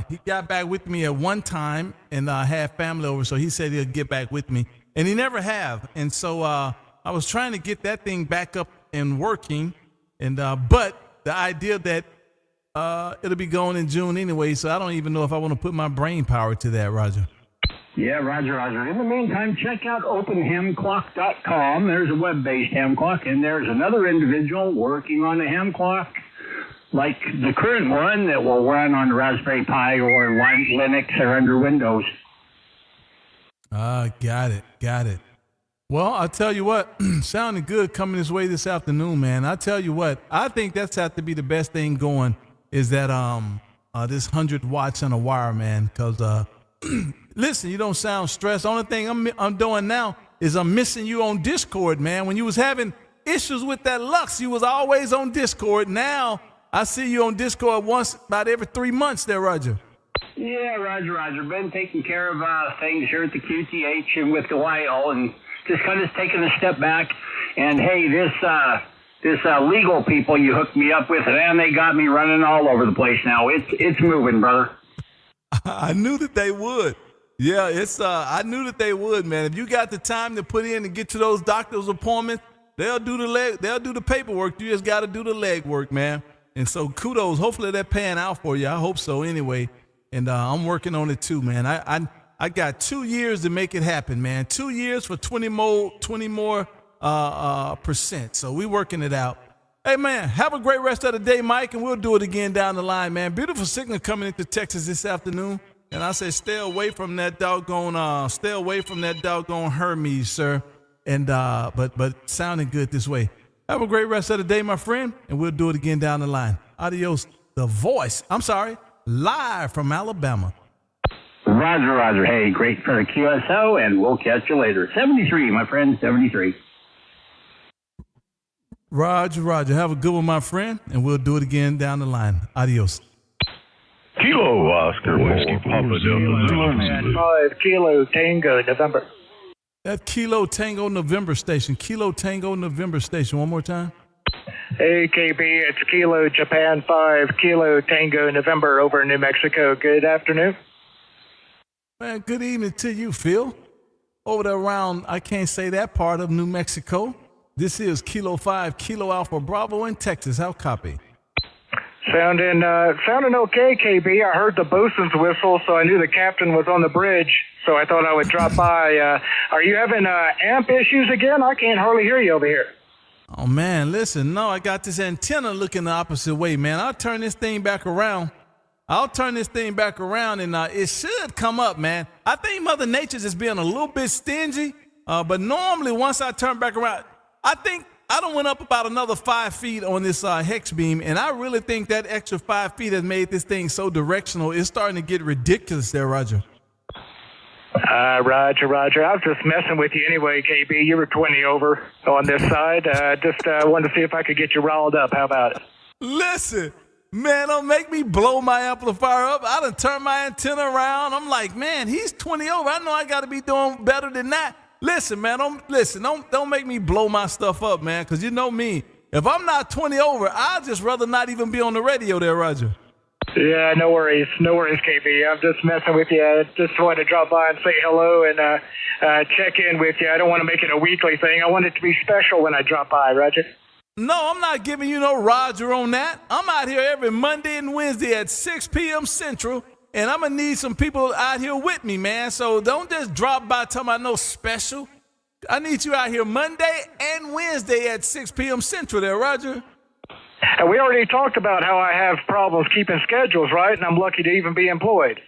he got back with me at one time, and I had family over, so he said he'll get back with me, and he never have, and so I was trying to get that thing back up and working, and but the idea that it'll be going in June anyway, so I don't even know if I want to put my brain power to that, Roger. Yeah, Roger. In the meantime, check out openhamclock.com. There's a web-based ham clock, and there's another individual working on a ham clock like the current one that will run on Raspberry Pi or Linux or under Windows. Got it. Well, I'll tell you what, sounding good coming this way this afternoon, man. I tell you what, I think that's have to be the best thing going is that this 100 watts on a wire, man. Because listen, you don't sound stressed. Only thing I'm doing now is I'm missing you on Discord, man. When you was having issues with that Lux, you was always on Discord. Now I see you on Discord once about every 3 months there, Roger. Yeah, Roger. Been taking care of things here at the QTH and with the YO and just kind of taking a step back. And hey, this legal people you hooked me up with, and they got me running all over the place now. It's moving, brother. I knew that they would. Yeah, I knew that they would, man. If you got the time to put in and get to those doctor's appointments, they'll do the paperwork. You just got to do the leg work, man. And so kudos. Hopefully they're paying out for you. I hope so anyway. And I'm working on it too, man. I got 2 years to make it happen, man. 2 years for 20 more percent. So we working it out. Hey, man, have a great rest of the day, Mike, and we'll do it again down the line, man. Beautiful signal coming into Texas this afternoon. And I say stay away from that doggone Hermes, sir. And but sounding good this way. Have a great rest of the day, my friend, and we'll do it again down the line. Adios. Live from Alabama. Roger. Hey, great for the QSO, and we'll catch you later. 73, my friend, 73. Roger. Have a good one, my friend, and we'll do it again down the line. Adios. Kilo Oscar Whiskey Papa Delta 5 Kilo Tango November. That Kilo Tango November station. Kilo Tango November station. One more time. Hey, KB, it's Kilo Japan 5 Kilo Tango November over in New Mexico. Good afternoon. Man, good evening to you, Phil. Over there around, I can't say that part of New Mexico. This is Kilo 5 Kilo Alpha Bravo in Texas. How copy? Sounding okay, KB. I heard the bosun's whistle, so I knew the captain was on the bridge, so I thought I would drop by. Are you having amp issues again? I can't hardly hear you over here. Oh, man, listen, no, I got this antenna looking the opposite way, man. I'll turn this thing back around. And it should come up, man. I think Mother Nature's just being a little bit stingy, but normally once I turn back around, I think I done went up about another 5 feet on this hex beam, and I really think that extra 5 feet has made this thing so directional. It's starting to get ridiculous there, Roger. Roger. I was just messing with you anyway, KB. You were 20 over on this side. Just wanted to see if I could get you riled up. How about it? Listen, man, don't make me blow my amplifier up. I done turned my antenna around. I'm like, man, he's 20 over. I know I got to be doing better than that. Listen, man, don't make me blow my stuff up, man, because you know me. If I'm not 20 over, I'd just rather not even be on the radio there, Roger. Yeah, no worries, KB. I'm just messing with you. I just wanted to drop by and say hello and check in with you. I don't want to make it a weekly thing. I want it to be special when I drop by, Roger. No, I'm not giving you no Roger on that. I'm out here every Monday and Wednesday at 6 p.m. Central, and I'm going to need some people out here with me, man. So don't just drop by talking about no special. I need you out here Monday and Wednesday at 6 p.m. Central there, Roger. And we already talked about how I have problems keeping schedules, right? And I'm lucky to even be employed.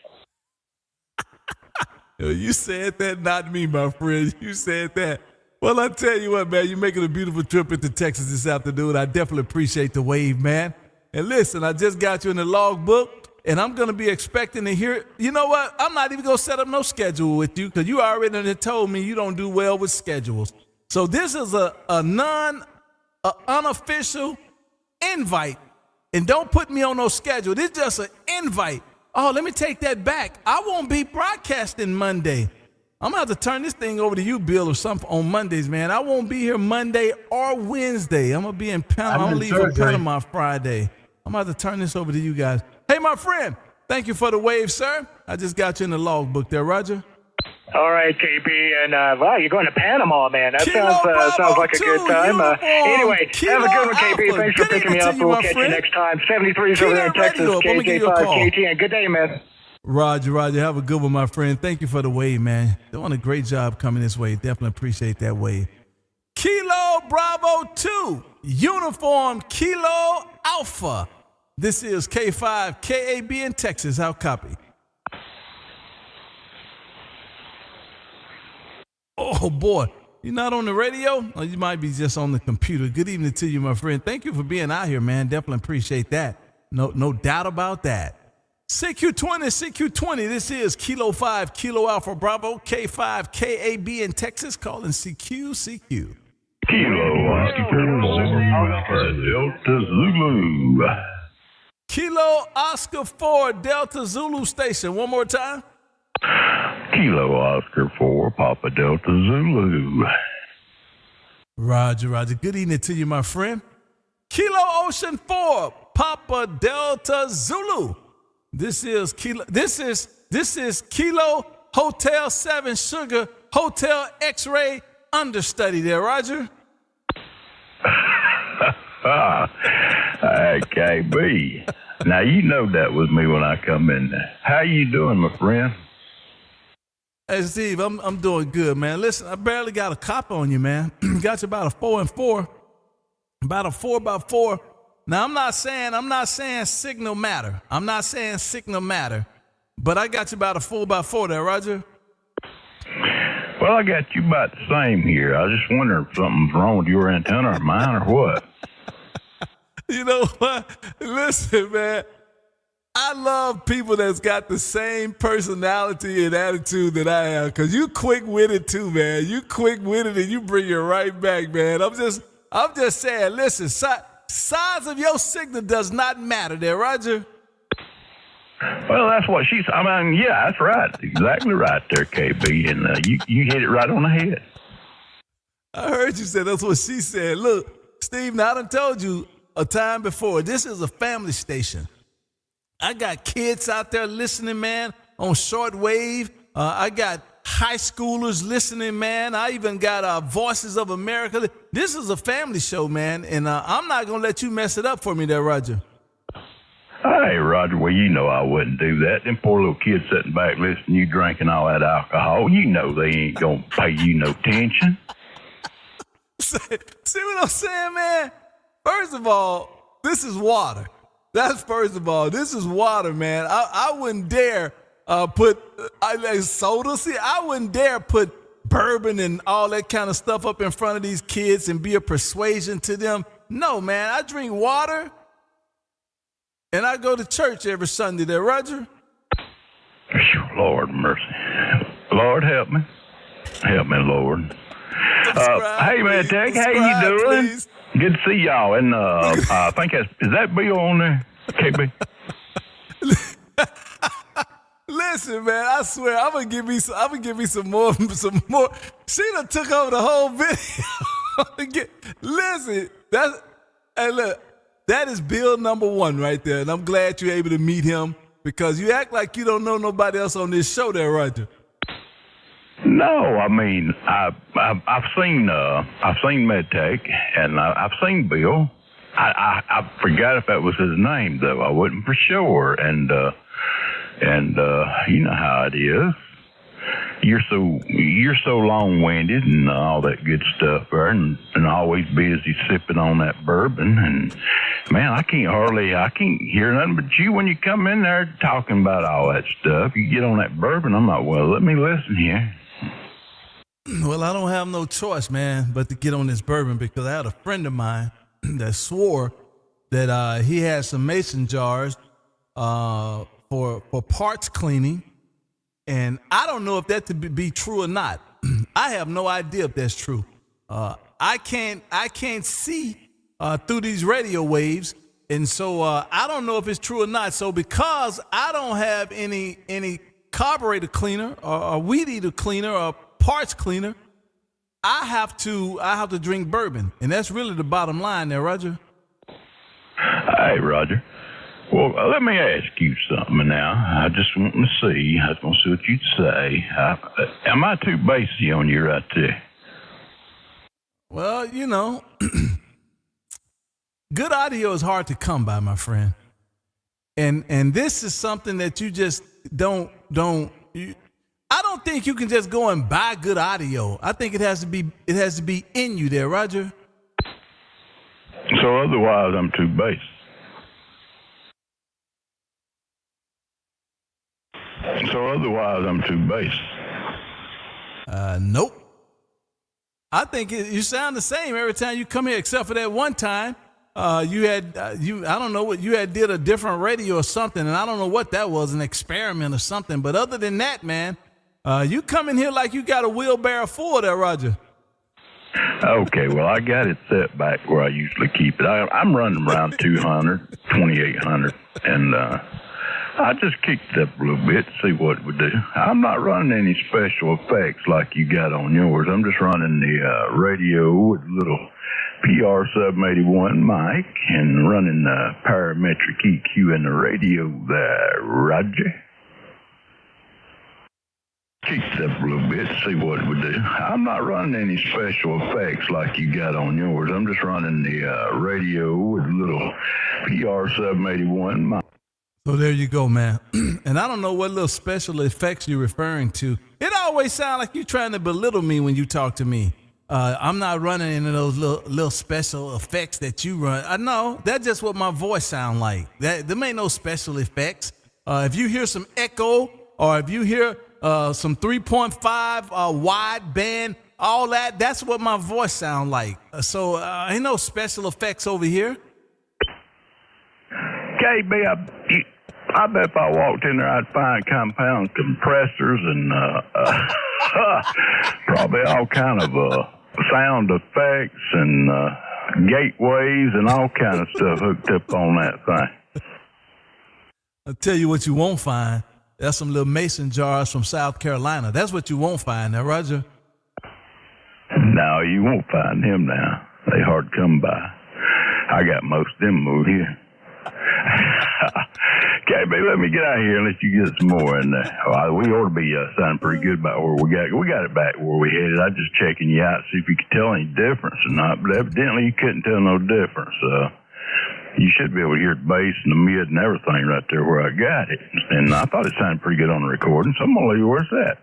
You said that, not me, my friend. You said that. Well, I tell you what, man, you're making a beautiful trip into Texas this afternoon. I definitely appreciate the wave, man. And listen, I just got you in the logbook, and I'm going to be expecting to hear. You know what? I'm not even going to set up no schedule with you because you already told me you don't do well with schedules. So this is a unofficial invite, and don't put me on no schedule. This is just an invite. Oh, let me take that back. I won't be broadcasting Monday. I'm gonna have to turn this thing over to you, Bill, or something on Mondays, man. I won't be here Monday or Wednesday. I'm gonna be in Panama. I'm gonna leave for Panama Friday. I'm gonna have to turn this over to you guys. Hey, my friend, thank you for the wave, sir. I just got you in the logbook there, Roger. All right, KB, and wow, you're going to Panama, man. That sounds like a good time. Anyway, have a good one, KB. Thanks for picking me up. We'll catch you next time. 73's over there in Texas, KJ5KT, and good day, man. Roger, have a good one, my friend. Thank you for the wave, man. Doing a great job coming this way. Definitely appreciate that wave. Kilo Bravo 2, Uniform Kilo Alpha. This is K5 KAB in Texas. How copy? Oh, boy. You're not on the radio? Or you might be just on the computer. Good evening to you, my friend. Thank you for being out here, man. Definitely appreciate that. No doubt about that. CQ20. This is Kilo 5, Kilo Alpha Bravo, K5 KAB in Texas. Calling CQ. Kilo Oscar Delta Zulu. Kilo Oscar 4 Delta Zulu Station. One more time. Kilo Oscar 4 Papa Delta Zulu. Roger. Good evening to you, my friend. Kilo Ocean 4 Papa Delta Zulu. This is Kilo Hotel 7 Sugar Hotel X-Ray understudy there, Roger. KB. Now, you know that was me when I come in there. How you doing, my friend? Hey, Steve, I'm doing good, man. Listen, I barely got a cop on you, man. Got you about a 4 and 4, about a 4x4. Now, I'm not saying signal matter. But I got you about a 4x4 there, Roger. Well, I got you about the same here. I was just wondering if something's wrong with your antenna or mine or what. You know what? Listen, man. I love people that's got the same personality and attitude that I have, because you quick-witted too, man. You quick-witted and you bring it right back, man. I'm just saying, listen, size of your signal does not matter there, Roger. Well, that's what she said. I mean, yeah, that's right. Exactly right there, KB. And you hit it right on the head. I heard you say that's what she said. Look, Steve, now I done told you a time before, this is a family station. I got kids out there listening, man, on shortwave. I got high schoolers listening, man. I even got Voices of America. This is a family show, man, and I'm not going to let you mess it up for me there, Roger. Hey, Roger, well, you know I wouldn't do that. Them poor little kids sitting back listening to you drinking all that alcohol. You know they ain't going to pay you no attention. See what I'm saying, man? First of all, this is water. That's first of all. This is water, man. I wouldn't dare put soda. See, I wouldn't dare put bourbon and all that kind of stuff up in front of these kids and be a persuasion to them. No, man. I drink water, and I go to church every Sunday there, Roger. Lord mercy. Lord, help me. Help me, Lord. Hey, man, Tech, how you doing? Please. Good to see y'all. And I think is that Bill on there? KB? Listen, man, I swear I'm gonna give me some more. She done took over the whole video. Listen, that is Bill number one right there, and I'm glad you're able to meet him because you act like you don't know nobody else on this show there, Roger. No, I mean I've seen MedTech and I've seen Bill. I forgot if that was his name though. I wasn't for sure. And you know how it is. You're so long-winded and all that good stuff there, and always busy sipping on that bourbon. And man, I can't hear nothing but you when you come in there talking about all that stuff. You get on that bourbon, I'm like, well, let me listen here. Well, I don't have no choice, man, but to get on this bourbon because I had a friend of mine that swore that he had some mason jars for parts cleaning, and I don't know if that to be true or not. I have no idea if that's true. I can't see through these radio waves, and so I don't know if it's true or not. So because I don't have any carburetor cleaner or weed eater cleaner or parts cleaner, I have to drink bourbon, and that's really the bottom line there, Roger. Hey, Roger. Well, let me ask you something now. I just want to see. I just want to see what you'd say. Am I too basic on you right there? Well, you know, good audio is hard to come by, my friend, and this is something that you just don't. I don't think you can just go and buy good audio. I think it has to be in you there, Roger. So otherwise, I'm too base. Nope. I think you sound the same every time you come here, except for that one time you had I don't know what you had did a different radio or something, and I don't know what that was, an experiment or something. But other than that, man. You come in here like you got a wheelbarrow full there, Roger. Okay, well, I got it set back where I usually keep it. I'm running around 200, 2800, and I just kicked it up a little bit to see what it would do. I'm not running any special effects like you got on yours. I'm just running the radio with a little PR 781 mic and running the parametric EQ in the radio there, Roger. Kicked it up a little bit to see what it would do. I'm not running any special effects like you got on yours. I'm just running the radio with a little PR 781 mic. So there you go, man. And I don't know what little special effects you're referring to. It always sounds like you're trying to belittle me when you talk to me. I'm not running any of those little special effects that you run. I know that's just what my voice sound like. There ain't no special effects. If you hear some echo or if you hear some 3.5 wide band, all that, that's what my voice sound like. So ain't no special effects over here. KB, I bet if I walked in there, I'd find compound compressors and probably all kind of sound effects and gateways and all kind of stuff hooked up on that thing. I'll tell you what you won't find. That's some little mason jars from South Carolina. That's what you won't find now, Roger. No, you won't find them now. They hard to come by. I got most of them moved here. Okay, baby, let me get out of here and let you get some more in there. We ought to be sounding pretty good about where we got it back where we headed. I'm just checking you out, see if you could tell any difference or not. But evidently you couldn't tell no difference. you should be able to hear the bass and the mid and everything right there where I got it. And I thought it sounded pretty good on the recording, so I'm going to leave you where it's at.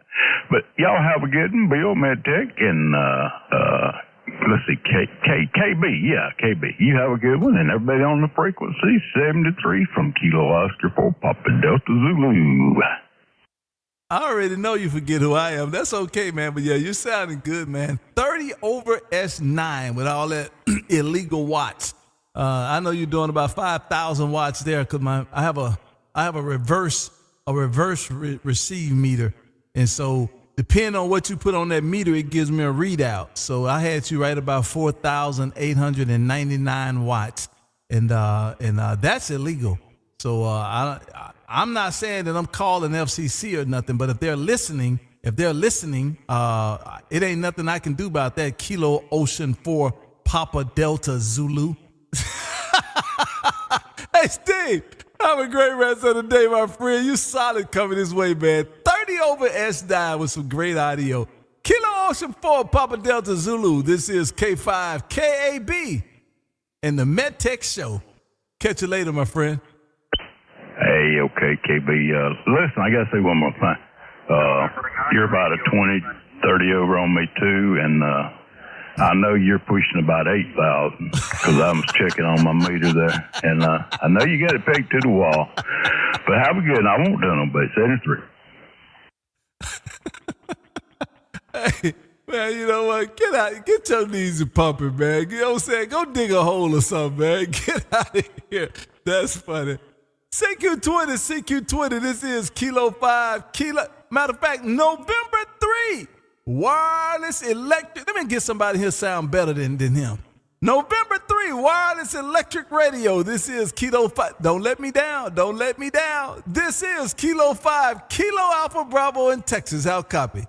But y'all have a good one. Bill, MedTech, and let's see, KB. Yeah, KB. You have a good one. And everybody on the frequency, 73 from Kilo Oscar 4 Papa Delta Zulu. I already know you forget who I am. That's okay, man. But yeah, you're sounding good, man. 30 over S9 with all that illegal watts. I know you're doing about 5,000 watts there because I have a reverse receive meter, and so depending on what you put on that meter, it gives me a readout. So I had you right about 4,899 watts, and that's illegal. So I'm not saying that I'm calling FCC or nothing, but if they're listening, it ain't nothing I can do about that. Kilo Ocean 4 Papa Delta Zulu. Hey, Steve, have a great rest of the day, my friend. You solid coming this way, man. 30 over S9 with some great audio. Kilo Ocean 4 Papa Delta Zulu. This is K5 KAB and the MedTech Show. Catch you later, my friend. Hey, okay, KB. Listen, I got to say one more thing. You're about a 20, 30 over on me, too, and I know you're pushing about 8,000 because I was checking on my meter there, and I know you got it pegged to the wall. But have a good one. I won't do no but 73. Hey, man, you know what? Get out. Get your knees and pumping, man. You know what I'm saying? Go dig a hole or something, man. Get out of here. That's funny. CQ20. This is Kilo 5. Matter of fact, November 3. Wireless electric. Let me get somebody here sound better than him. November 3, wireless electric radio. This is Kilo 5. Don't let me down. This is Kilo 5, Kilo Alpha Bravo in Texas. How copy?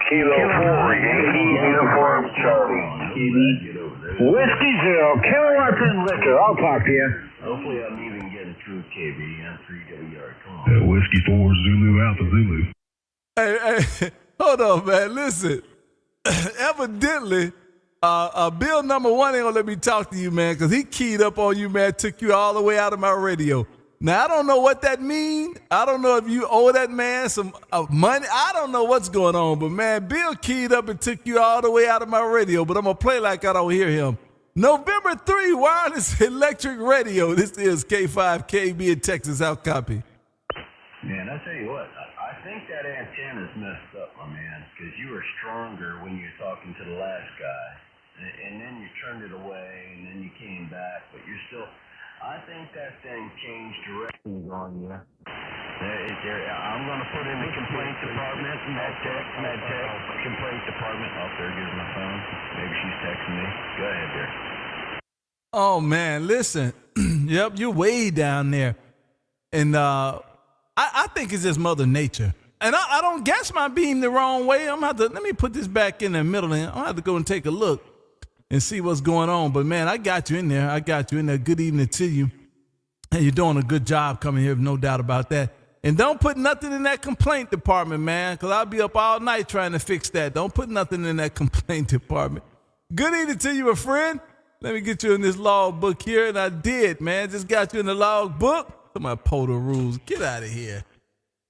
Kilo 4, Yankee Uniform Charlie. Whiskey 0, Kilowatts and Liquor. I'll talk to you. Hopefully I'm even getting through KB and 3WR. Come on. Whiskey 4 Zulu Alpha Zulu. Hey, hold on, man. Listen. Evidently, Bill number 1 ain't gonna let me talk to you, man, because he keyed up on you, man, took you all the way out of my radio. Now, I don't know what that means. I don't know if you owe that man some money. I don't know what's going on, but, man, Bill keyed up and took you all the way out of my radio, but I'm going to play like I don't hear him. November 3, wireless electric radio. This is K5 KB in Texas. How copy? Man, I tell you what, I think that antenna's messed up, my man, because you were stronger when you were talking to the last guy, and then you turned it away, and then you came back, but you're still... I think that thing changed directions on you. I'm going to put in the complaint department, MedTech, complaint department. Oh, there goes my phone. Maybe she's texting me. Go ahead there. Oh, man, listen. Yep, you're way down there. And I think it's just Mother Nature. And I don't guess my beam the wrong way. Let me put this back in the middle, and I'm going to have to go and take a look and see what's going on. But, man, I got you in there. Good evening to you. And you're doing a good job coming here, no doubt about that. And don't put nothing in that complaint department, man, because I'll be up all night trying to fix that. Don't put nothing in that complaint department. Good evening to you, my friend. Let me get you in this log book here. And I did, man. Just got you in the log book. Come on, POTA rules. Get out of here.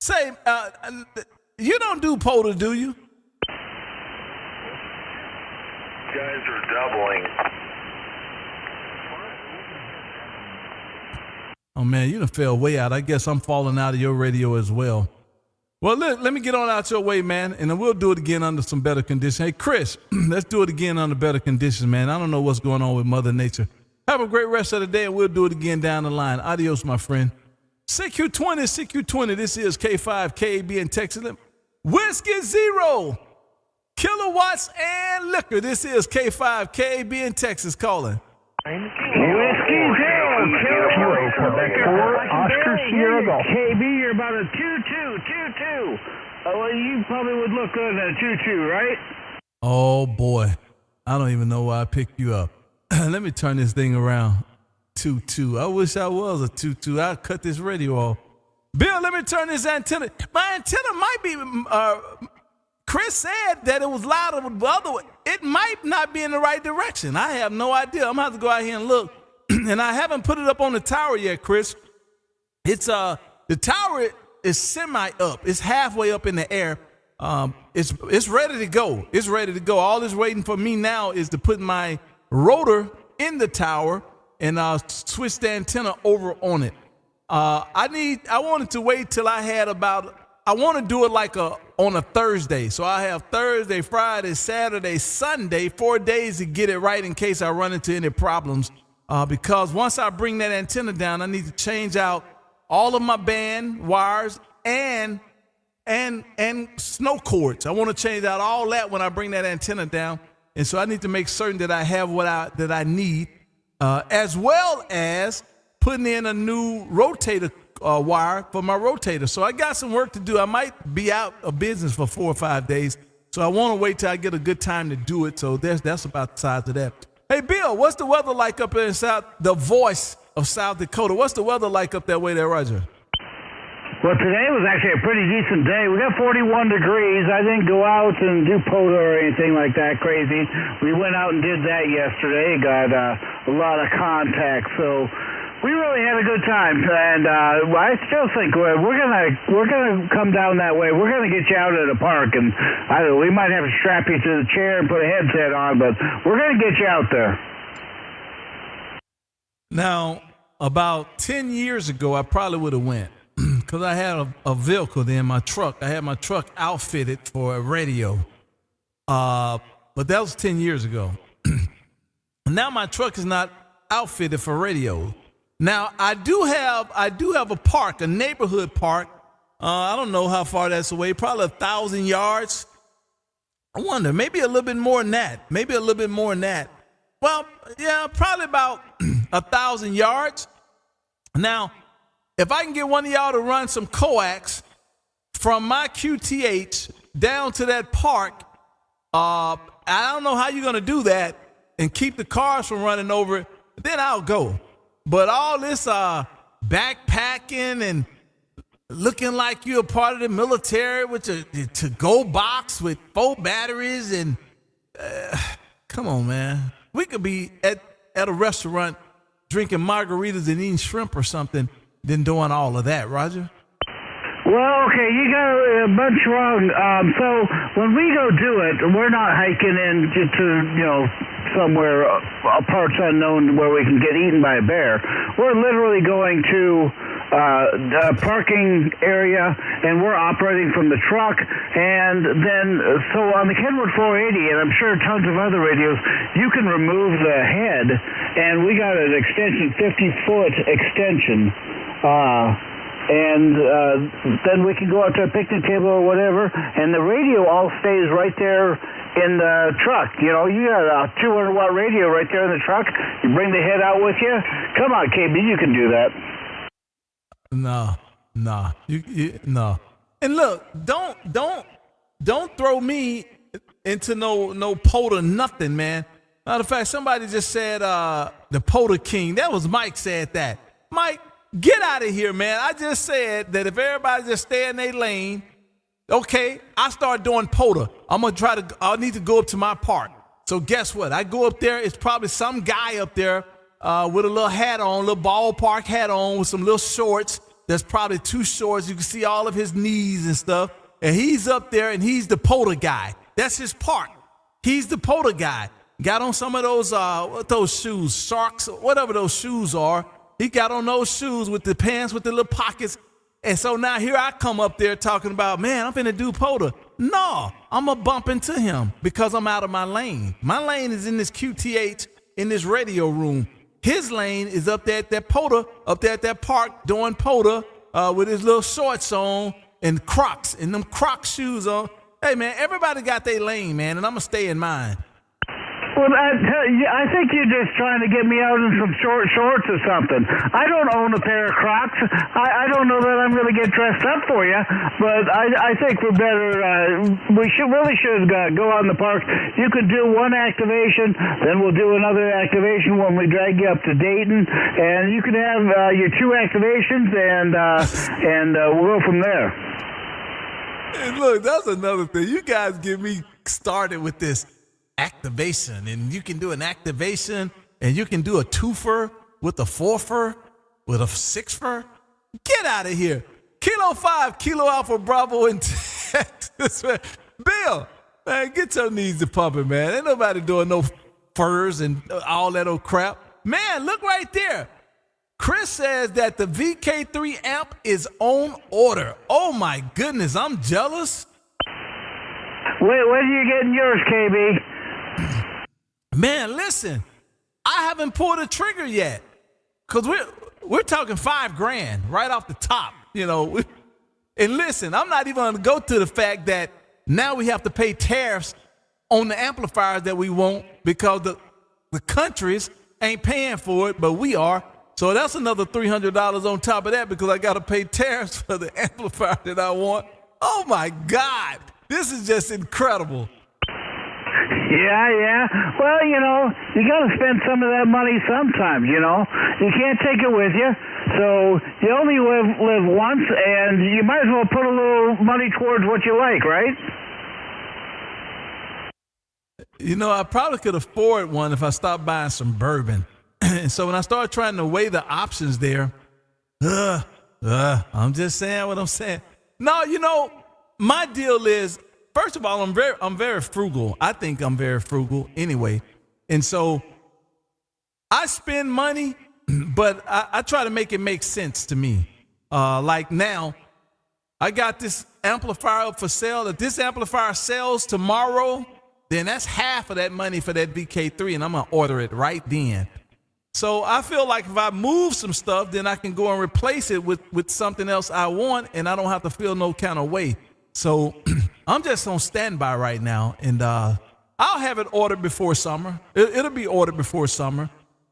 Say, you don't do POTA, do you? Guys are doubling. Oh, man, you done fell way out. I guess I'm falling out of your radio as well. Well, let me get on out your way, man, and then we'll do it again under some better conditions. Hey, Chris, let's do it again under better conditions, man. I don't know what's going on with Mother Nature. Have a great rest of the day, and we'll do it again down the line. Adios, my friend. CQ20. This is K5 KAB in Texas. Whiskey 0. Kilowatts and Liquor. This is K5 KAB in Texas calling. Whiskey 0, Kilo Quebec 4, Oscar Sierra Golf. KB, you're about a 2-2. Well, you probably would look good at a 2-2, right? Oh, boy. I don't even know why I picked you up. Let me turn this thing around. 2-2. I wish I was a 2-2. I'll cut this radio off. Bill, let me turn this antenna. My antenna might be... Chris said that it was louder the other way. It might not be in the right direction. I have no idea. I'm going to have to go out here and look. and I haven't put it up on the tower yet, Chris. It's the tower is semi up. It's halfway up in the air. It's ready to go. It's ready to go. All it's waiting for me now is to put my rotor in the tower and switch the antenna over on it. I wanted to wait till I had I want to do it like on a Thursday. So I have Thursday, Friday, Saturday, Sunday, 4 days to get it right in case I run into any problems. Because once I bring that antenna down, I need to change out all of my band wires and snow cords. I want to change out all that when I bring that antenna down. And so I need to make certain that I have that I need, as well as putting in a new rotator wire for my rotator. So I got some work to do. I might be out of business for 4 or 5 days. So I want to wait till I get a good time to do it. So that's about the size of that. Hey, Bill, what's the weather like up in the voice of South Dakota? What's the weather like up that way there, Roger? Well, today was actually a pretty decent day. We got 41 degrees. I didn't go out and do POTA or anything like that crazy. We went out and did that yesterday. Got a lot of contact, so we really had a good time. And I still think we're gonna come down that way. We're gonna get you out at a park, and we might have to strap you to the chair and put a headset on, but we're gonna get you out there. Now, about 10 years ago, I probably would have went. Because I had a vehicle there in my truck. I had my truck outfitted for a radio. But that was 10 years ago. Now my truck is not outfitted for radio. Now I do have a park, a neighborhood park. I don't know how far that's away, probably 1,000 yards. I wonder, maybe a little bit more than that. Well, yeah, probably about 1,000 yards. Now, if I can get one of y'all to run some coax from my QTH down to that park, I don't know how you're going to do that and keep the cars from running over it, then I'll go. But all this backpacking and looking like you're a part of the military with a to-go box with 4 batteries and come on, man. We could be at a restaurant drinking margaritas and eating shrimp or something than doing all of that, Roger. Well, okay, you got a bunch wrong. So when we go do it, we're not hiking in to somewhere parts unknown where we can get eaten by a bear. We're literally going to a parking area, and we're operating from the truck. And then, so on the Kenwood 480, and I'm sure tons of other radios, you can remove the head, and we got an extension, 50-foot extension. And then we can go out to a picnic table or whatever, and the radio all stays right there in the truck. You got a 200-watt radio right there in the truck. You bring the head out with you. Come on, KB, you can do that. No. No. And look, don't throw me into no POTA nothing, man. Matter of fact, somebody just said the POTA king. That was Mike said that. Mike, get out of here, man. I just said that if everybody just stay in their lane, okay, I start doing POTA. I need to go up to my park. So guess what? I go up there. It's probably some guy up there with a little hat on, little ballpark hat on with some little shorts. That's probably too shorts. You can see all of his knees and stuff. And he's up there and he's the POTA guy. That's his park. He's the POTA guy. Got on some of those, what those shoes, Sharks, whatever those shoes are. He got on those shoes with the pants with the little pockets. And so now here I come up there talking about, man, I'm finna do POTA. No, I'm going to bump into him because I'm out of my lane. My lane is in this QTH, in this radio room. His lane is up there at that POTA, up there at that park doing POTA with his little shorts on and Crocs and them Crocs shoes on. Hey, man, everybody got their lane, man, and I'm going to stay in mine. Well, I think you're just trying to get me out in some short shorts or something. I don't own a pair of Crocs. I don't know that I'm going to get dressed up for you, but I think we're better. We should go out in the park. You could do one activation, then we'll do another activation when we drag you up to Dayton, and you can have your 2 activations, and we'll go from there. Hey, look, that's another thing. You guys get me started with this activation, and you can do an activation and you can do a twofer. with a 4-fer, with a 6-fer. Get out of here. Kilo 5, Kilo Alpha Bravo in Texas, man. Bill, man, get your knees to pumping, man. Ain't nobody doing no furs and all that old crap. Man, look right there. Chris says that the VK3 amp is on order. Oh, my goodness, I'm jealous. When are you getting yours, KB? Man, listen, I haven't pulled a trigger yet because we're talking $5,000 right off the top, you know. And listen, I'm not even going to go to the fact that now we have to pay tariffs on the amplifiers that we want because the countries ain't paying for it, but we are. So that's another $300 on top of that because I got to pay tariffs for the amplifier that I want. Oh, my God. This is just incredible. Yeah. Well, you know, you got to spend some of that money sometimes, you know. You can't take it with you. So you only live once, and you might as well put a little money towards what you like, right? You know, I probably could afford one if I stopped buying some bourbon. And so when I started trying to weigh the options there, I'm just saying what I'm saying. No, you know, my deal is, first of all, I'm very frugal. I think I'm very frugal anyway. And so I spend money, but I try to make it make sense to me. Like now, I got this amplifier up for sale. If this amplifier sells tomorrow, then that's half of that money for that VK3, and I'm going to order it right then. So I feel like if I move some stuff, then I can go and replace it with something else I want, and I don't have to feel no kind of way. So I'm just on standby right now, and I'll have it ordered before summer. It'll be ordered before summer.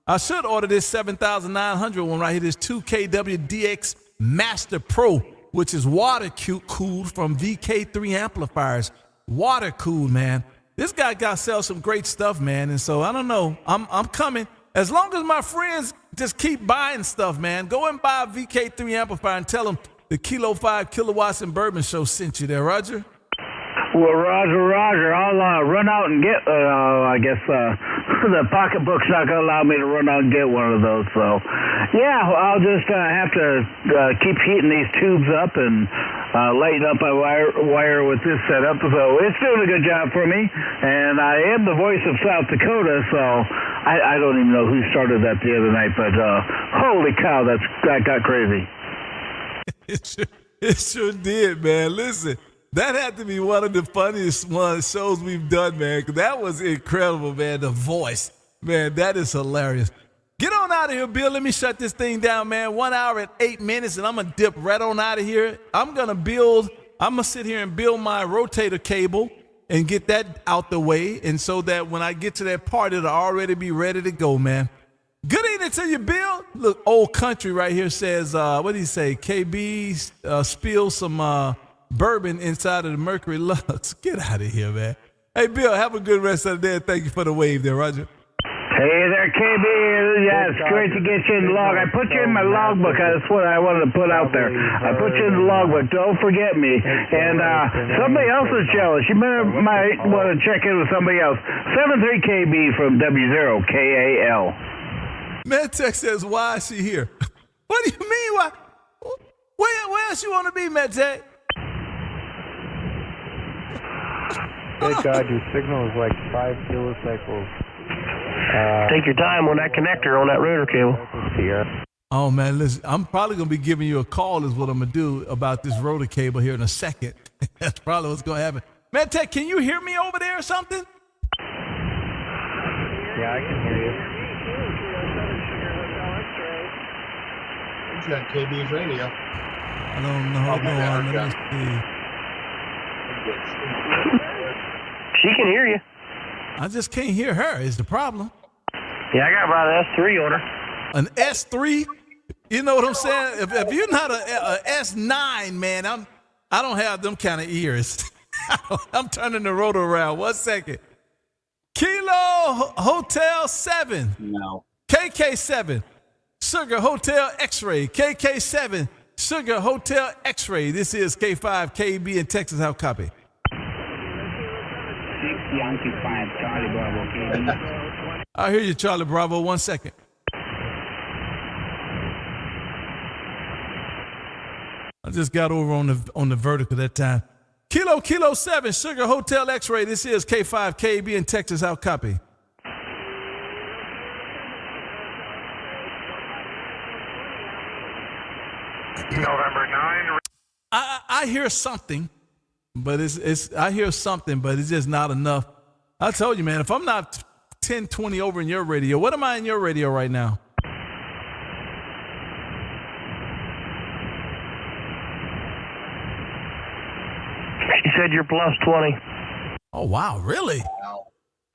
I should order this 7,900 one right here, this 2KW-DX Master Pro, which is water-cooled from VK3 amplifiers. Water-cooled, man. This guy got to sell some great stuff, man, and so I don't know. I'm coming. As long as my friends just keep buying stuff, man, go and buy a VK3 amplifier and tell them the Kilo 5 Kilowatts and Bourbon Show sent you there, Roger. Well, Roger, I'll run out and get, I guess the pocketbook's not going to allow me to run out and get one of those. So, yeah, I'll just have to keep heating these tubes up and lighten up my wire with this setup. So it's doing a good job for me. And I am the voice of South Dakota, so I don't even know who started that the other night. But holy cow, that got crazy. It sure did, man. Listen. That had to be one of the funniest shows we've done, man. That was incredible, man. The voice, man, that is hilarious. Get on out of here, Bill. Let me shut this thing down, man. 1 hour and 8 minutes, and I'm going to dip right on out of here. I'm going to sit here and build my rotator cable and get that out the way, and so that when I get to that part, it'll already be ready to go, man. Good evening to you, Bill. Look, Old Country right here says, what did he say? KB spilled some bourbon inside of the Mercury Lux. Get out of here, man. Hey, Bill, have a good rest of the day. Thank you for the wave there, Roger. Hey there, KB. Yeah, it's great to get you in the log. I put you in my logbook. That's what I wanted to put out there. I put you in the logbook. Don't forget me. And somebody else is jealous. You might want to check in with somebody else. 73KB from W0KAL. MedTech says, why is she here? What do you mean? Why? Where else you want to be, MedTech? Thank God your signal is like 5 kilocycles. Take your time on that connector on that rotor cable. Oh, man, listen, I'm probably going to be giving you a call is what I'm going to do about this rotor cable here in a second. That's probably what's going to happen. MedTech, can you hear me over there or something? Yeah, I can hear you. He's got KB's radio. I don't know. Hold on, let me see. She can hear you. I just can't hear her is the problem. Yeah, I got about an S3 on her. An S3? You know what I'm saying? If you're not a S9, man, I don't have them kind of ears. I'm turning the rotor around. 1 second. Kilo Hotel 7. No. KK7. Sugar Hotel X-Ray. KK7. Sugar Hotel X-Ray. This is K5 KB in Texas. How copy? 6 Yankee 5 Charlie Bravo KB. I hear you, Charlie Bravo. 1 second. I just got over on the vertical that time. Kilo 7, Sugar Hotel X-Ray. This is K5 KB in Texas. How copy? November 9. I hear something, but I hear something, but it's just not enough. I told you, man, if I'm not 10, 20 over in your radio, what am I in your radio right now? She said you're plus 20. Oh, wow, really?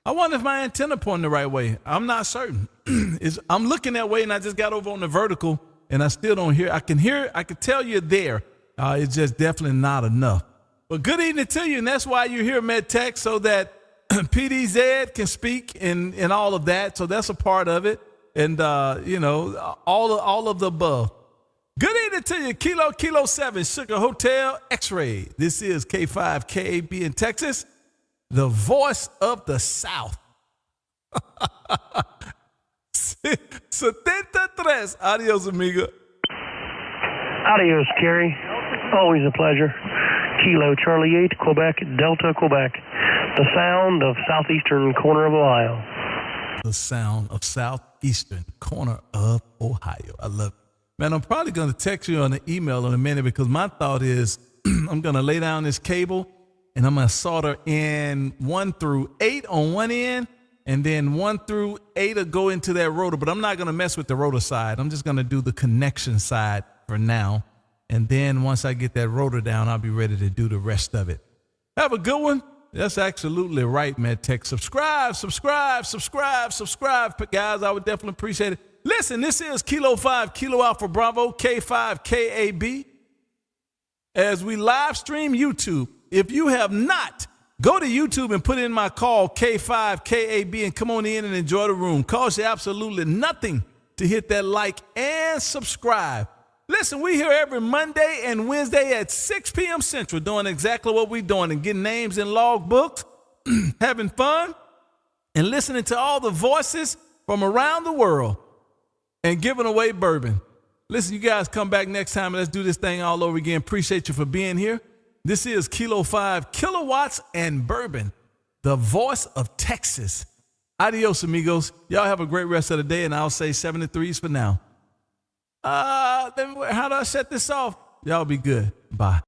I wonder if my antenna pointing the right way. I'm not certain. I'm looking that way, and I just got over on the vertical, and I still don't hear. I can tell you're there. It's just definitely not enough. But good evening to you, and that's why you're here, MedTech, so that PDZ can speak and all of that. So that's a part of it, and all of the above. Good evening to you, Kilo 7, Sugar Hotel X-Ray. This is K5 KAB in Texas, the voice of the South. 73. Adios, amigo. Adios, Kerry. Always a pleasure. Kilo Charlie 8, Quebec, Delta, Quebec. The sound of southeastern corner of Ohio. The sound of southeastern corner of Ohio. I love it. Man, I'm probably going to text you on the email in a minute because my thought is I'm going to lay down this cable and I'm going to solder in 1 through 8 on one end, and then 1 through 8 will go into that rotor, but I'm not going to mess with the rotor side. I'm just going to do the connection side for now. And then once I get that rotor down, I'll be ready to do the rest of it. Have a good one. That's absolutely right, MedTech. Subscribe, guys. I would definitely appreciate it. Listen, this is Kilo 5, Kilo Alpha Bravo, K5 KAB. As we live stream YouTube, if you have not, go to YouTube and put in my call, K5 KAB, and come on in and enjoy the room. Costs you absolutely nothing to hit that like and subscribe. Listen, we here every Monday and Wednesday at 6 p.m. Central doing exactly what we're doing and getting names in log books, having fun, and listening to all the voices from around the world and giving away bourbon. Listen, you guys come back next time and let's do this thing all over again. Appreciate you for being here. This is Kilo 5, Kilowatts and Bourbon, the voice of Texas. Adios, amigos. Y'all have a great rest of the day, and I'll say 73s for now. Then how do I shut this off? Y'all be good. Bye.